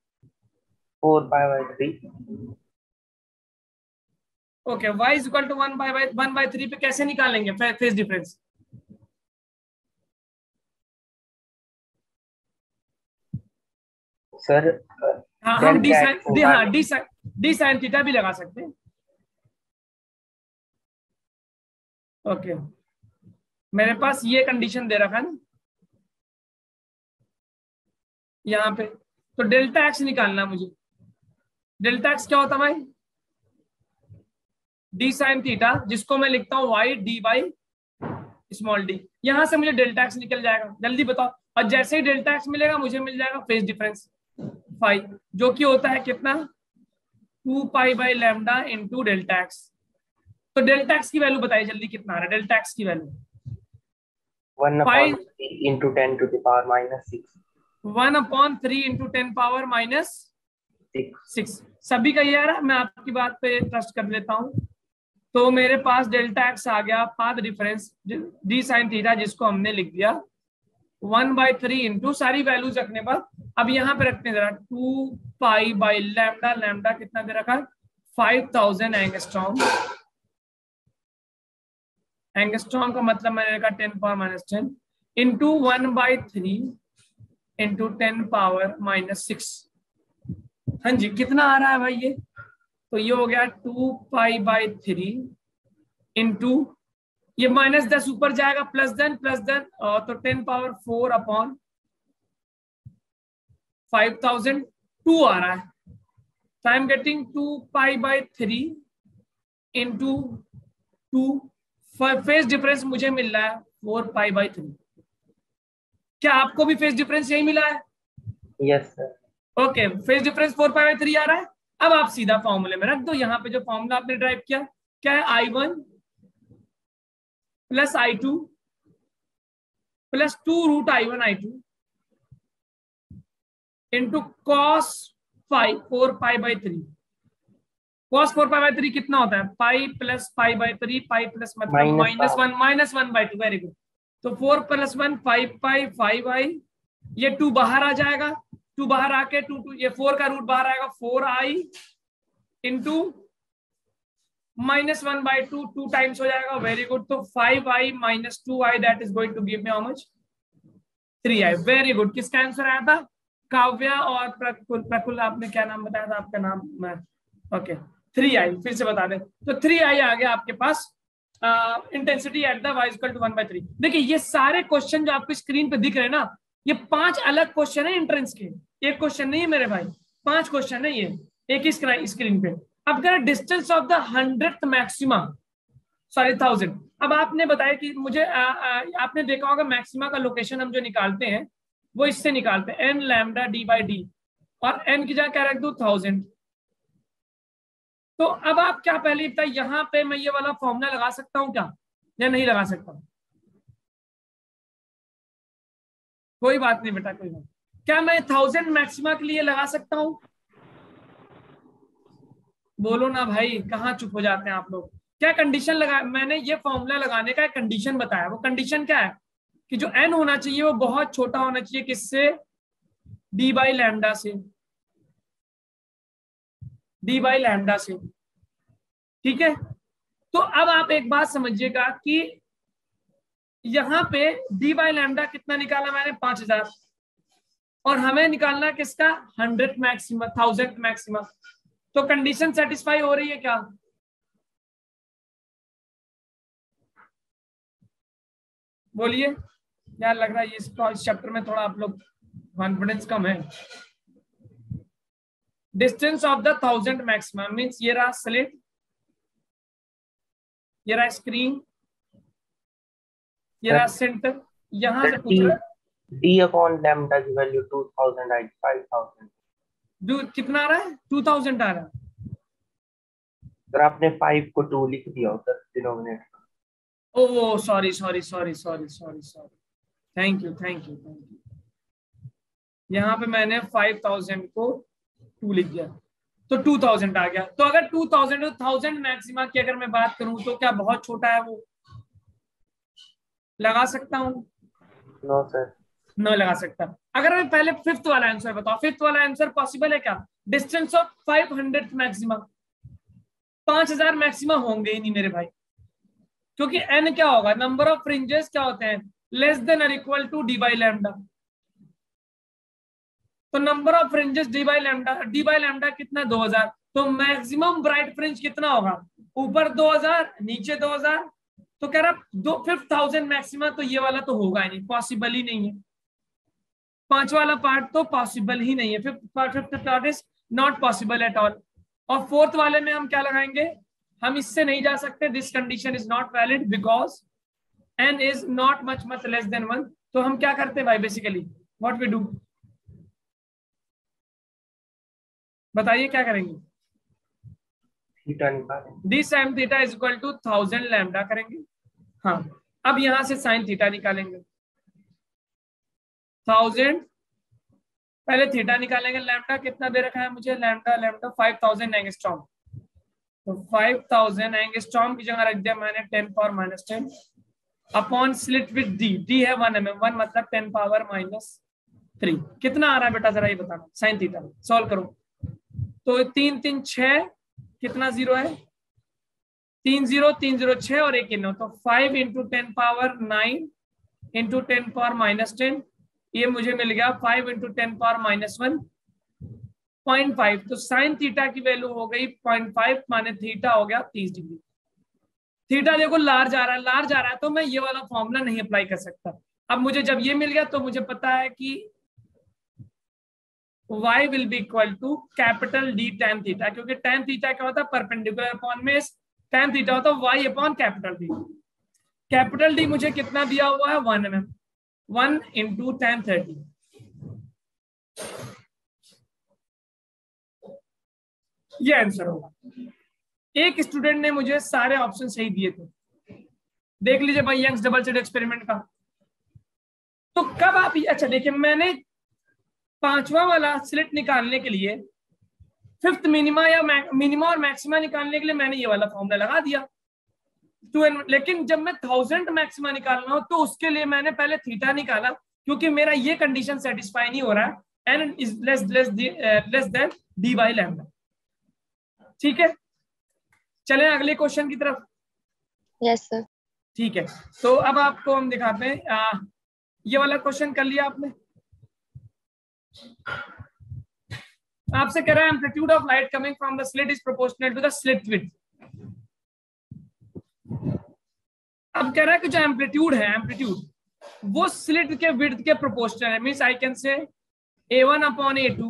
B: 4π/3।
A: Okay, y is equal to 1/3 पे कैसे निकालेंगे फेज डिफरेंस?
B: सर
A: हाँ, हम डी साइन थीटा भी लगा सकते हैं। ओके, मेरे पास ये कंडीशन दे रखा है ना यहाँ पे, तो डेल्टा एक्स निकालना मुझे। डेल्टा एक्स क्या होता है भाई? डी साइन थीटा, जिसको मैं लिखता हूँ y dy स्मॉल डी। यहां से मुझे डेल्टा एक्स निकल जाएगा, जल्दी बताओ। और जैसे ही डेल्टा एक्स मिलेगा मुझे मिल जाएगा फेज डिफरेंस फाई, जो कि होता है कितना? 2π/λ इंटू डेल्टा एक्स। तो डेल्टा एक्स की वैल्यू बताइए जल्दी, कितना आ रहा है डेल्टा एक्स की वैल्यू?
B: 1/3 इंटू 10⁻⁻6।
A: 1/3 इंटू 10⁻⁻6। सभी का ये आ रहा है, मैं आपकी बात पे ट्रस्ट कर लेता हूं। तो मेरे पास डेल्टा एक्स आ गया, path difference D sine theta, जिसको हमने लिख दिया 1/3 इंटू सारी वैल्यूज रखने पर। अब यहाँ पे रखते हैं जरा 2π/λ। लैम्डा कितना दे रखा है? 5000 एंगस्ट्रॉम। एंगस्ट्रॉम का मतलब मैंने रखा 10⁻⁻10 इंटू 1/3 इंटू 10⁻⁻6। हाँ जी, कितना आ रहा है भाई ये? तो ये हो गया 2π/3 इंटू, ये -10 ऊपर जाएगा, +10 तो 10⁻4/5000 2 आ रहा है। तो I am getting 2π/3 into 2। Phase difference मुझे मिल रहा है 4π/3। क्या आपको भी फेज डिफरेंस यही मिला है?
B: Yes sir.
A: Okay, phase difference 4π/3 आ रहा है। अब आप सीधा फॉर्मूले में रख दो। यहाँ पे जो फॉर्मूला आपने ड्राइव किया क्या है? I1 plus I2 plus 2√I1I2 into cos 4π/3। cos 4π/3 कितना होता है? पाई प्लस π/3, पाई प्लस मतलब -1/2। Very good. तो 4 + 1 5π 5i, ये 2 बाहर आ जाएगा, 2 बाहर आके 2 ये 4 का रूट बाहर आएगा 4i इंटू -1/2, 2 टाइम्स हो जाएगा। Very good. तो 5i - 2i that is going to give me how much? 3i। Very good. किसका आंसर आया था? काव्या और प्रकुल। आपने क्या नाम बताया था आपका नाम? मैं ओके 3i फिर से बता दें। तो 3i आ गया आपके पास intensity at the y equal to 1/3। देखिए ये सारे क्वेश्चन जो आपकी स्क्रीन पे दिख रहे हैं ना, ये 5 अलग क्वेश्चन है एंट्रेंस के। एक क्वेश्चन नहीं है मेरे भाई, 5 क्वेश्चन है ये एक ही स्क्रीन पे। अब कह distance of the 100th maxima, sorry 1000। अब आपने बताया कि मुझे आपने देखा होगा मैक्सिमा का लोकेशन हम जो निकालते हैं वो इससे निकालते हैं n लैम्डा d/d, और n की जगह क्या रख दूं? 1000। तो अब आप क्या पहले बताइए, यहाँ पे मैं ये वाला फॉर्मूला लगा सकता हूँ क्या या नहीं लगा सकता? कोई बात नहीं बेटा, कोई बात। क्या मैं 1000 मैक्सिमा के लिए लगा सकता हूँ? बोलो ना भाई, कहाँ चुप हो जाते हैं आप लोग। क्या कंडीशन लगा? मैंने ये फॉर्मूला लगाने का एक कंडीशन बताया। वो कंडीशन क्या है कि जो n होना चाहिए वो बहुत छोटा होना चाहिए। किससे? d/λ से। d/λ से, ठीक है। तो अब आप एक बात समझिएगा कि यहाँ पे डी बाई लैम्डा कितना निकाला मैंने 5000, और हमें निकालना किसका 100 मैक्सिमा 1000 मैक्सिमा। तो कंडीशन सेटिस्फाई हो रही है क्या? बोलिए, क्या लग रहा है? इस चैप्टर में थोड़ा आप लोग कॉन्फिडेंस कम है। Distance of the 1000 maxima means ये रहा स्लिट, ये रहा स्क्रीन, ये रहा सेंटर। यहां से पूछ रहा है
B: d upon lambda की वैल्यू 2000 आई 5000।
A: कितना आ रहा है? 2000 आ रहा है।
B: सर आपने 5 को 2 लिख दिया उधर denominator.
A: Oh sorry sorry sorry sorry sorry sorry, thank you thank you thank you. यहाँ पे मैंने 5000 को 2 लिख दिया तो 2000 आ गया। तो अगर 2000 मैक्सिमा की अगर मैं बात करूं तो क्या बहुत छोटा है वो? लगा सकता हूं?
B: नो सर,
A: न लगा सकता। अगर मैं पहले फिफ्थ वाला आंसर बताओ, फिफ्थ वाला आंसर पॉसिबल है क्या? डिस्टेंस ऑफ 500 मैक्सिमा, 5000 मैक्सिमा होंगे ही नहीं मेरे भाई, क्योंकि n क्या होगा, नंबर ऑफ फ्रिंजेस क्या होते हैं, less than or equal to D by lambda. तो number of fringes D by lambda कितना 2000, तो मैक्सिमम ब्राइट फ्रिंज कितना होगा, ऊपर 2000 नीचे 2000। तो कह रहा 5000 मैक्सिमा, तो ये वाला तो होगा ही नहीं, पॉसिबल ही नहीं है। पांच वाला पार्ट तो पॉसिबल ही नहीं है, fifth part is not possible at all. और फोर्थ वाले में हम क्या लगाएंगे, हम इससे नहीं जा सकते, this condition is not valid because n is not much less then 1। तो हम क्या करते हैं भाई, बेसिकली व्हाट वी डू, बताइए क्या करेंगे?
B: थीटा निकालेंगे।
A: D sine theta is equal to 1000 lambda करेंगे। हाँ, अब यहां से साइन थीटा निकालेंगे, 1000 पहले थीटा निकालेंगे। लैम्डा कितना दे रखा है मुझे, लैम्डा 5000 एंगस्ट्रॉम। तो 5000 एंगस्ट्रॉम की जगह रख दिया मैंने 10 power minus 10 upon slit with D है 1 mm, 1 मतलब 10 पावर माइनस 3। कितना आ रहा है बेटा जरा ये बताना, साइन थीटा सॉल्व करो। तो 3 3 6 कितना जीरो है, 3 0 3 0 6 और 1 9, तो 5 into 10 power 9 into 10 power minus 10, ये मुझे मिल गया 5 इंटू 10 पावर माइनस 1 0.5। तो साइन थीटा की वैल्यू हो गई 0.5 माने थीटा हो गया 30 डिग्री। थीटा देखो लार्ज आ रहा है तो मैं ये वाला फॉर्मूला नहीं अप्लाई कर सकता। अब मुझे जब ये मिल गया तो मुझे पता है कि y will be equal to capital D tan theta, क्योंकि tan थीटा क्या होता है, परपेंडिकुलर अपॉन में tan थीटा होता है y upon capital D। Capital D मुझे कितना दिया हुआ है 1 mm, 1 इंटू tan 30। ये आंसर होगा। एक स्टूडेंट ने मुझे सारे ऑप्शन सही दिए थे, देख लीजिए भाई यंग्स डबल स्लिट एक्सपेरिमेंट का। तो कब आप, अच्छा देखिए, मैंने पांचवा वाला स्लिट निकालने के लिए, फिफ्थ मिनिमा या मिनिमा और मैक्सिमा निकालने के लिए मैंने ये वाला फॉर्मूला लगा दिया 2n। लेकिन जब मैं 1000 मैक्सिमा निकालना हो तो उसके लिए मैंने पहले थीटा निकाला, क्योंकि मेरा ये कंडीशन सेटिस्फाई नहीं हो रहा है, n is less than D by lambda. ठीक है, चलें अगले क्वेश्चन की तरफ।
C: Yes sir.
A: ठीक है, तो अब आपको हम दिखाते हैं, ये वाला क्वेश्चन कर लिया आपने। आपसे कह रहा है amplitude of light coming from the slit is proportional to the slit width. अब कह रहा है कि जो एम्पलीट्यूड है, एम्पलीट्यूड वो स्लिट के विड्थ के प्रोपोर्शनल है। Means I can say A1 upon A2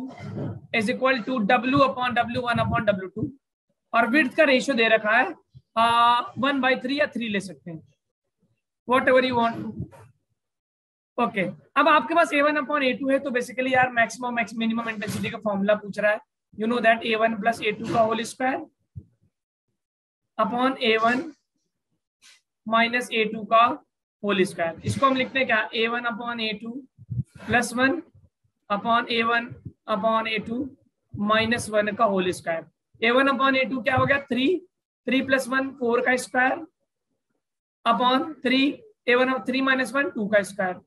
A: is equal to W upon W1 upon W2, और विड्थ का रेशियो दे रखा है 1/3 या 3 ले सकते हैं, what ever you want. Okay, अब आपके पास A1 अपॉन A2 है, तो बेसिकली यार मैक्सिमम मिनिमम इंटेंसिटी का फॉर्मूला पूछ रहा है। You know that A1 plus A2 का whole square upon A1 minus A2 का होल स्क्वायर। इसको हम लिखते हैं क्या, A1 upon A2 plus 1 upon A1 upon A2 minus 1 का whole square. A1 upon A2 क्या हो गया, 3 प्लस 1 4 का स्क्वायर अपॉन 3, A1 3 माइनस 1 2 का स्क्वायर।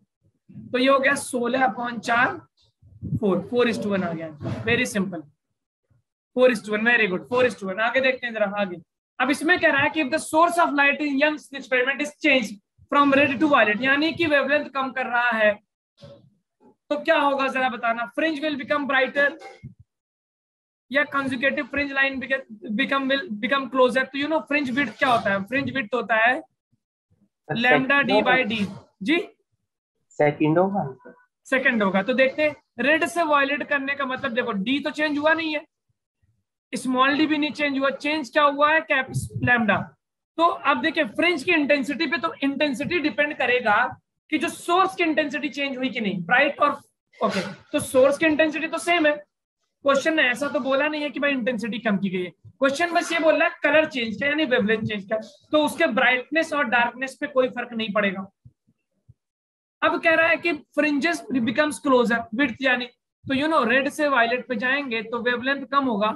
A: तो ये हो गया 16 अपॉन 4 4:1 आ गया। Very simple, 4:1, very good, 4:1। आगे देखते हैं जरा आगे। अब इसमें कह रहा है कि if the source of light in Young's experiment is changed from red to violet, यानी कि वेवलेंथ कम कर रहा है, तो क्या होगा जरा बताना। फ्रिंज विल बिकम ब्राइटर या consecutive fringe line become closer. तो यू नो फ्रिंज विड्थ क्या होता है? फ्रिंज विड्थ होता है लैम्डा डी बाई डी। जी
B: सेकंड होगा,
A: सेकंड होगा। तो देखते हैं, रेड से वायलेट करने का मतलब, देखो डी तो चेंज हुआ नहीं है, स्मॉल डी भी नहीं चेंज हुआ, चेंज क्या हुआ है? Cap lambda. तो अब देखिए फ्रिंज की इंटेंसिटी पे, तो इंटेंसिटी डिपेंड करेगा कि जो सोर्स की इंटेंसिटी चेंज हुई कि नहीं, ब्राइट और ओके। तो सोर्स की इंटेंसिटी तो सेम है, क्वेश्चन ने ऐसा तो बोला नहीं है कि भाई इंटेंसिटी कम की गई है, क्वेश्चन बस ये बोल रहा है कलर चेंज किया यानी वेवलेंथ चेंज किया, तो उसके ब्राइटनेस और डार्कनेस पे कोई फर्क नहीं पड़ेगा। अब कह रहा है कि फ्रिंजेस बिकम्स क्लोजर विड्थ, यानी तो यू नो रेड से वायलेट पे जाएंगे तो वेवलेंथ कम होगा,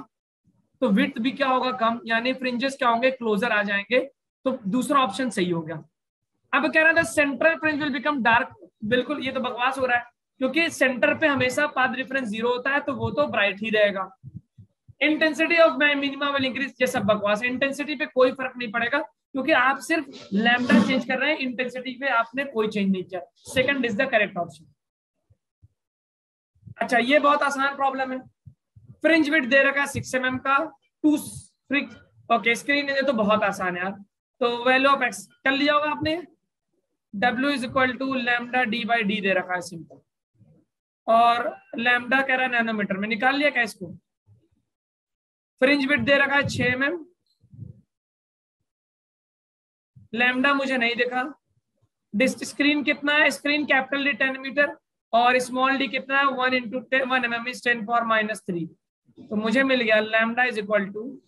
A: तो विड्थ भी क्या होगा? कम, यानी फ्रिंजेस क्या होंगे? क्लोजर आ जाएंगे। तो दूसरा ऑप्शन सही हो गया। अब कह रहा था central fringe will become dark, बिल्कुल ये तो बकवास हो रहा है, क्योंकि सेंटर पे हमेशा पाथ डिफरेंस 0 होता है, तो वो तो ब्राइट ही रहेगा। Intensity of minima will increase, ये सब बकवास है, इंटेंसिटी पे कोई फर्क नहीं पड़ेगा, क्योंकि आप सिर्फ लैम्डा चेंज कर रहे हैं, इंटेंसिटी पे आपने कोई चेंज नहीं किया। Second is the correct option. अच्छा ये बहुत आसान प्रॉब्लम है, फ्रिंज विड्थ दे रखा है 6 mm का, 2 ओके स्क्रीन है तो बहुत आसान है यार। तो वैल्यू ऑफ एक्स कर लिया होगा आपने, W is equal to lambda D by D दे रखा है सिंपल, और लैम्डा कह रहा है नैनोमीटर में, निकाल लिया क्या इसको। फ्रिंज विड्थ दे रखा है 6 mm, लैम्डा मुझे नहीं दिखा, स्क्रीन कितना है? स्क्रीन कैपिटल डी 10 मीटर और स्मॉल डी कितना है? 1 इंटू 1 mm इज 10⁻³ तो मुझे मिल गया lambda is equal to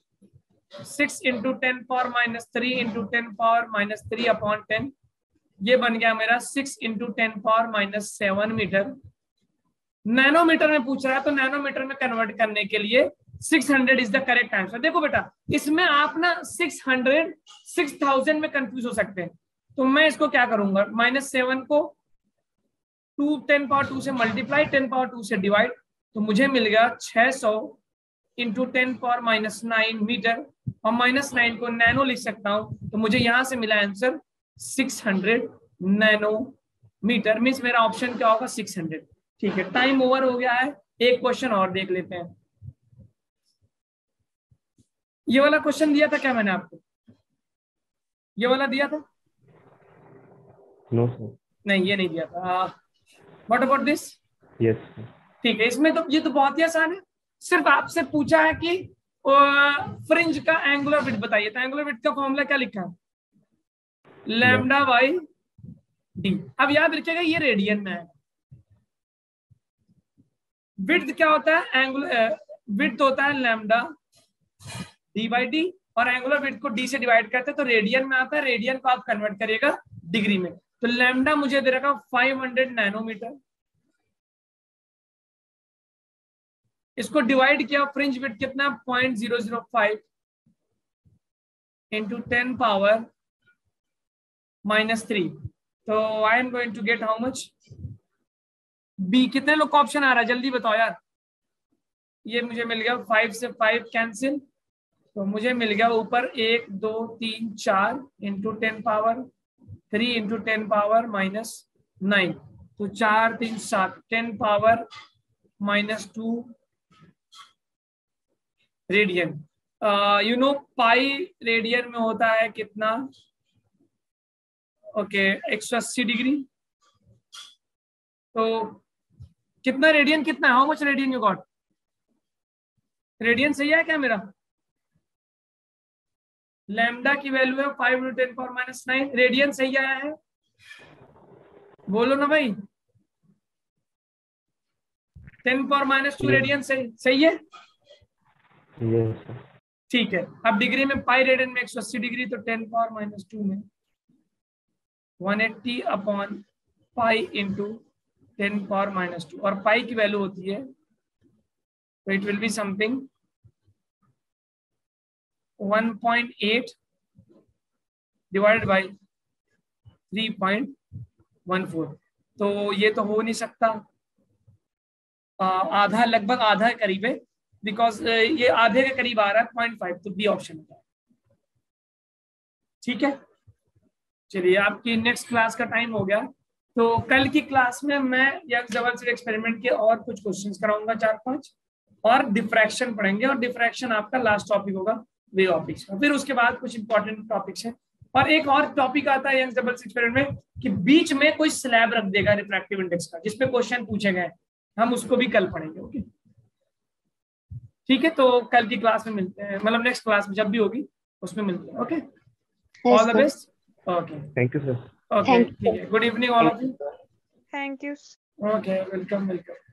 A: 6 into 10⁻³ into 10⁻³ upon 10, ये बन गया मेरा 6 इंटू 10⁻7 मीटर। नैनोमीटर में पूछ रहा है, तो नैनोमीटर में कन्वर्ट करने के लिए 600 इज द करेक्ट आंसर। देखो बेटा इसमें आप ना 600 6000 में कंफ्यूज हो सकते हैं, तो मैं इसको क्या करूंगा, -7 को 10⁻2 से मल्टीप्लाई, 10⁻2 से डिवाइड, तो मुझे मिल गया 600 इंटू 10⁻9 मीटर, और -9 को नैनो लिख सकता हूं, तो मुझे यहां से मिला आंसर 600 नैनोमीटर। मीन्स मेरा ऑप्शन क्या होगा? 600। ठीक है, टाइम ओवर हो गया है, एक क्वेश्चन और देख लेते हैं। ये वाला क्वेश्चन दिया था क्या मैंने आपको? ये वाला दिया था?
D: No sir.
A: नहीं ये नहीं दिया था। What about this?
D: यस।
A: ठीक है, इसमें तो ये तो बहुत ही आसान है, सिर्फ आपसे पूछा है कि फ्रिंज का एंगुलर विड्थ बताइए, तो एंगुलर विड्थ का फॉर्मूला क्या लिखा है? Lambda by D. अब याद रखिएगा ये रेडियन में है। विड्थ क्या होता है? एंगुलर विड्थ होता है लैम्डा डी बाई डी, और एंगुलर विड्थ को डी से डिवाइड करते हैं तो रेडियन में आता है, रेडियन को आप कन्वर्ट करिएगा डिग्री में। तो लैम्डा मुझे दे रखा 500 नैनोमीटर, इसको डिवाइड किया, फ्रिंज विड्थ कितना? 0.005 इंटू 10⁻³ तो I am going to get how much? B. कितने लोग का ऑप्शन आ रहा है जल्दी बताओ यार। ये मुझे मिल गया 5 से 5 कैंसिल, तो मुझे मिल गया ऊपर 1 2 3 4 इंटू 10⁻³ इंटू 10⁻⁻9, तो 4 3 7 10⁻⁻² radian. You know pi radian में होता है कितना? Okay 180 degree. तो कितना रेडियन कितना है? How much radian you got? Radian सही है क्या मेरा? लैम्डा की वैल्यू है 5 × 10⁻⁹, रेडियन सही आया है? बोलो ना भाई। 10⁻² रेडियन सही है?
D: यस।
A: ठीक है, अब डिग्री में पाई रेडियन में 180 डिग्री, तो 10⁻² में 180 अपॉन पाई इंटू 10⁻², और पाई की वैल्यू होती है, तो it will be something 1.8 divided by 3.14, तो ये तो हो नहीं सकता, आधा, लगभग आधा करीब है, बिकॉज ये आधे के करीब आ रहा है 0.5, तो बी ऑप्शन होता है। ठीक है, चलिए, आपकी नेक्स्ट क्लास का टाइम हो गया, तो कल की क्लास में मैं यंग डबल स्लिट एक्सपेरिमेंट के और कुछ क्वेश्चंस कराऊंगा 4-5, और डिफ्रैक्शन पढ़ेंगे, और डिफ्रैक्शन आपका लास्ट टॉपिक होगा वेव ऑप्टिक्स का। फिर उसके बाद कुछ इंपॉर्टेंट टॉपिक्स हैं, और एक और टॉपिक आता है यंग डबल स्लिट एक्सपेरिमेंट में कि बीच में कोई स्लैब रख देगा रिफ्रैक्टिव इंडेक्स का, जिसपे क्वेश्चन पूछे गए, हम उसको भी कल पढ़ेंगे। ओके, ठीक है, तो कल की क्लास में मिलते हैं, मतलब नेक्स्ट क्लास में जब भी होगी उसमें मिलते हैं। Okay, all the best. Okay,
D: thank you sir.
A: Okay, ठीक है, good evening all of you.
E: Thank you.
A: Okay, welcome welcome.